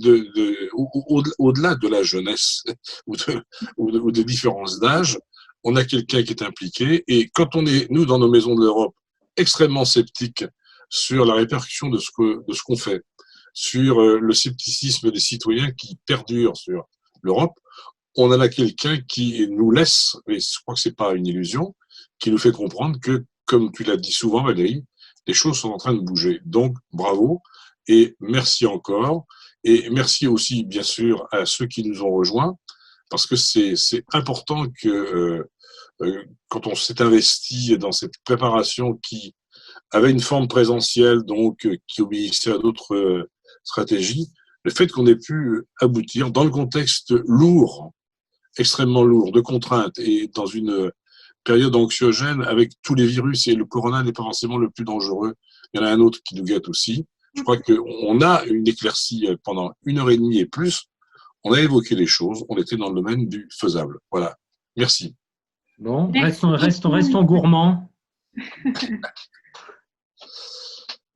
S3: au-delà de la jeunesse ou des différences d'âge, on a quelqu'un qui est impliqué. Et quand on est, nous, dans nos maisons de l'Europe, extrêmement sceptiques sur la répercussion de ce qu'on fait, sur le scepticisme des citoyens qui perdure sur l'Europe, on a là quelqu'un qui nous laisse, et je crois que c'est pas une illusion, qui nous fait comprendre que, comme tu l'as dit souvent, Valérie, les choses sont en train de bouger. Donc, bravo et merci encore. Et merci aussi, bien sûr, à ceux qui nous ont rejoints. parce que c'est important que quand on s'est investi dans cette préparation qui avait une forme présentielle, donc qui obéissait à d'autres stratégies, le fait qu'on ait pu aboutir dans le contexte lourd, extrêmement lourd, de contraintes et dans une période anxiogène avec tous les virus, et le corona n'est pas forcément le plus dangereux, il y en a un autre qui nous guette aussi. Je crois qu'on a une éclaircie pendant 1h30 et plus. On a évoqué les choses, on était dans le domaine du faisable. Voilà. Merci.
S1: Bon, restons gourmands.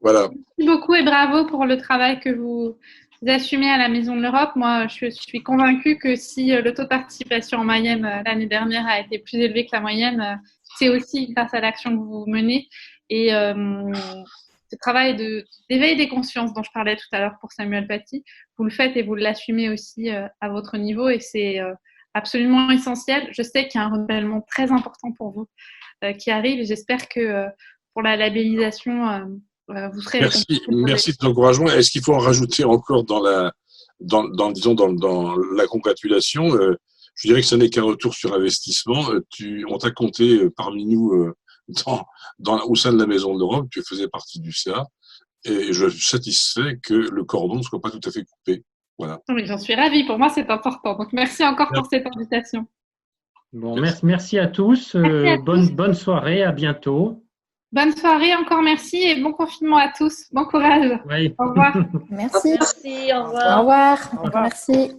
S3: Voilà.
S2: Merci beaucoup et bravo pour le travail que vous assumez à la Maison de l'Europe. Moi, je suis convaincue que si le taux de participation en moyenne l'année dernière a été plus élevé que la moyenne, c'est aussi grâce à l'action que vous menez. Et ce travail d'éveil des consciences dont je parlais tout à l'heure pour Samuel Paty, vous le faites et vous l'assumez aussi à votre niveau et c'est absolument essentiel. Je sais qu'il y a un renouvellement très important pour vous qui arrive et j'espère que pour la labellisation, vous serez...
S3: Merci de l'encouragement. Est-ce qu'il faut en rajouter encore dans la congratulation je dirais que ce n'est qu'un retour sur investissement. On t'a compté parmi nous au sein de la Maison de l'Europe, tu faisais partie du CA, et je suis satisfait que le cordon ne soit pas tout à fait coupé. Voilà.
S2: Oui, j'en suis ravie. Pour moi, c'est important. Donc, merci encore pour cette invitation.
S1: Bon, merci à tous. Bonne soirée. À bientôt.
S2: Bonne soirée. Encore merci et bon confinement à tous. Bon courage.
S1: Oui.
S2: Au revoir.
S4: Merci.
S10: Merci, au revoir.
S4: Au revoir. Merci.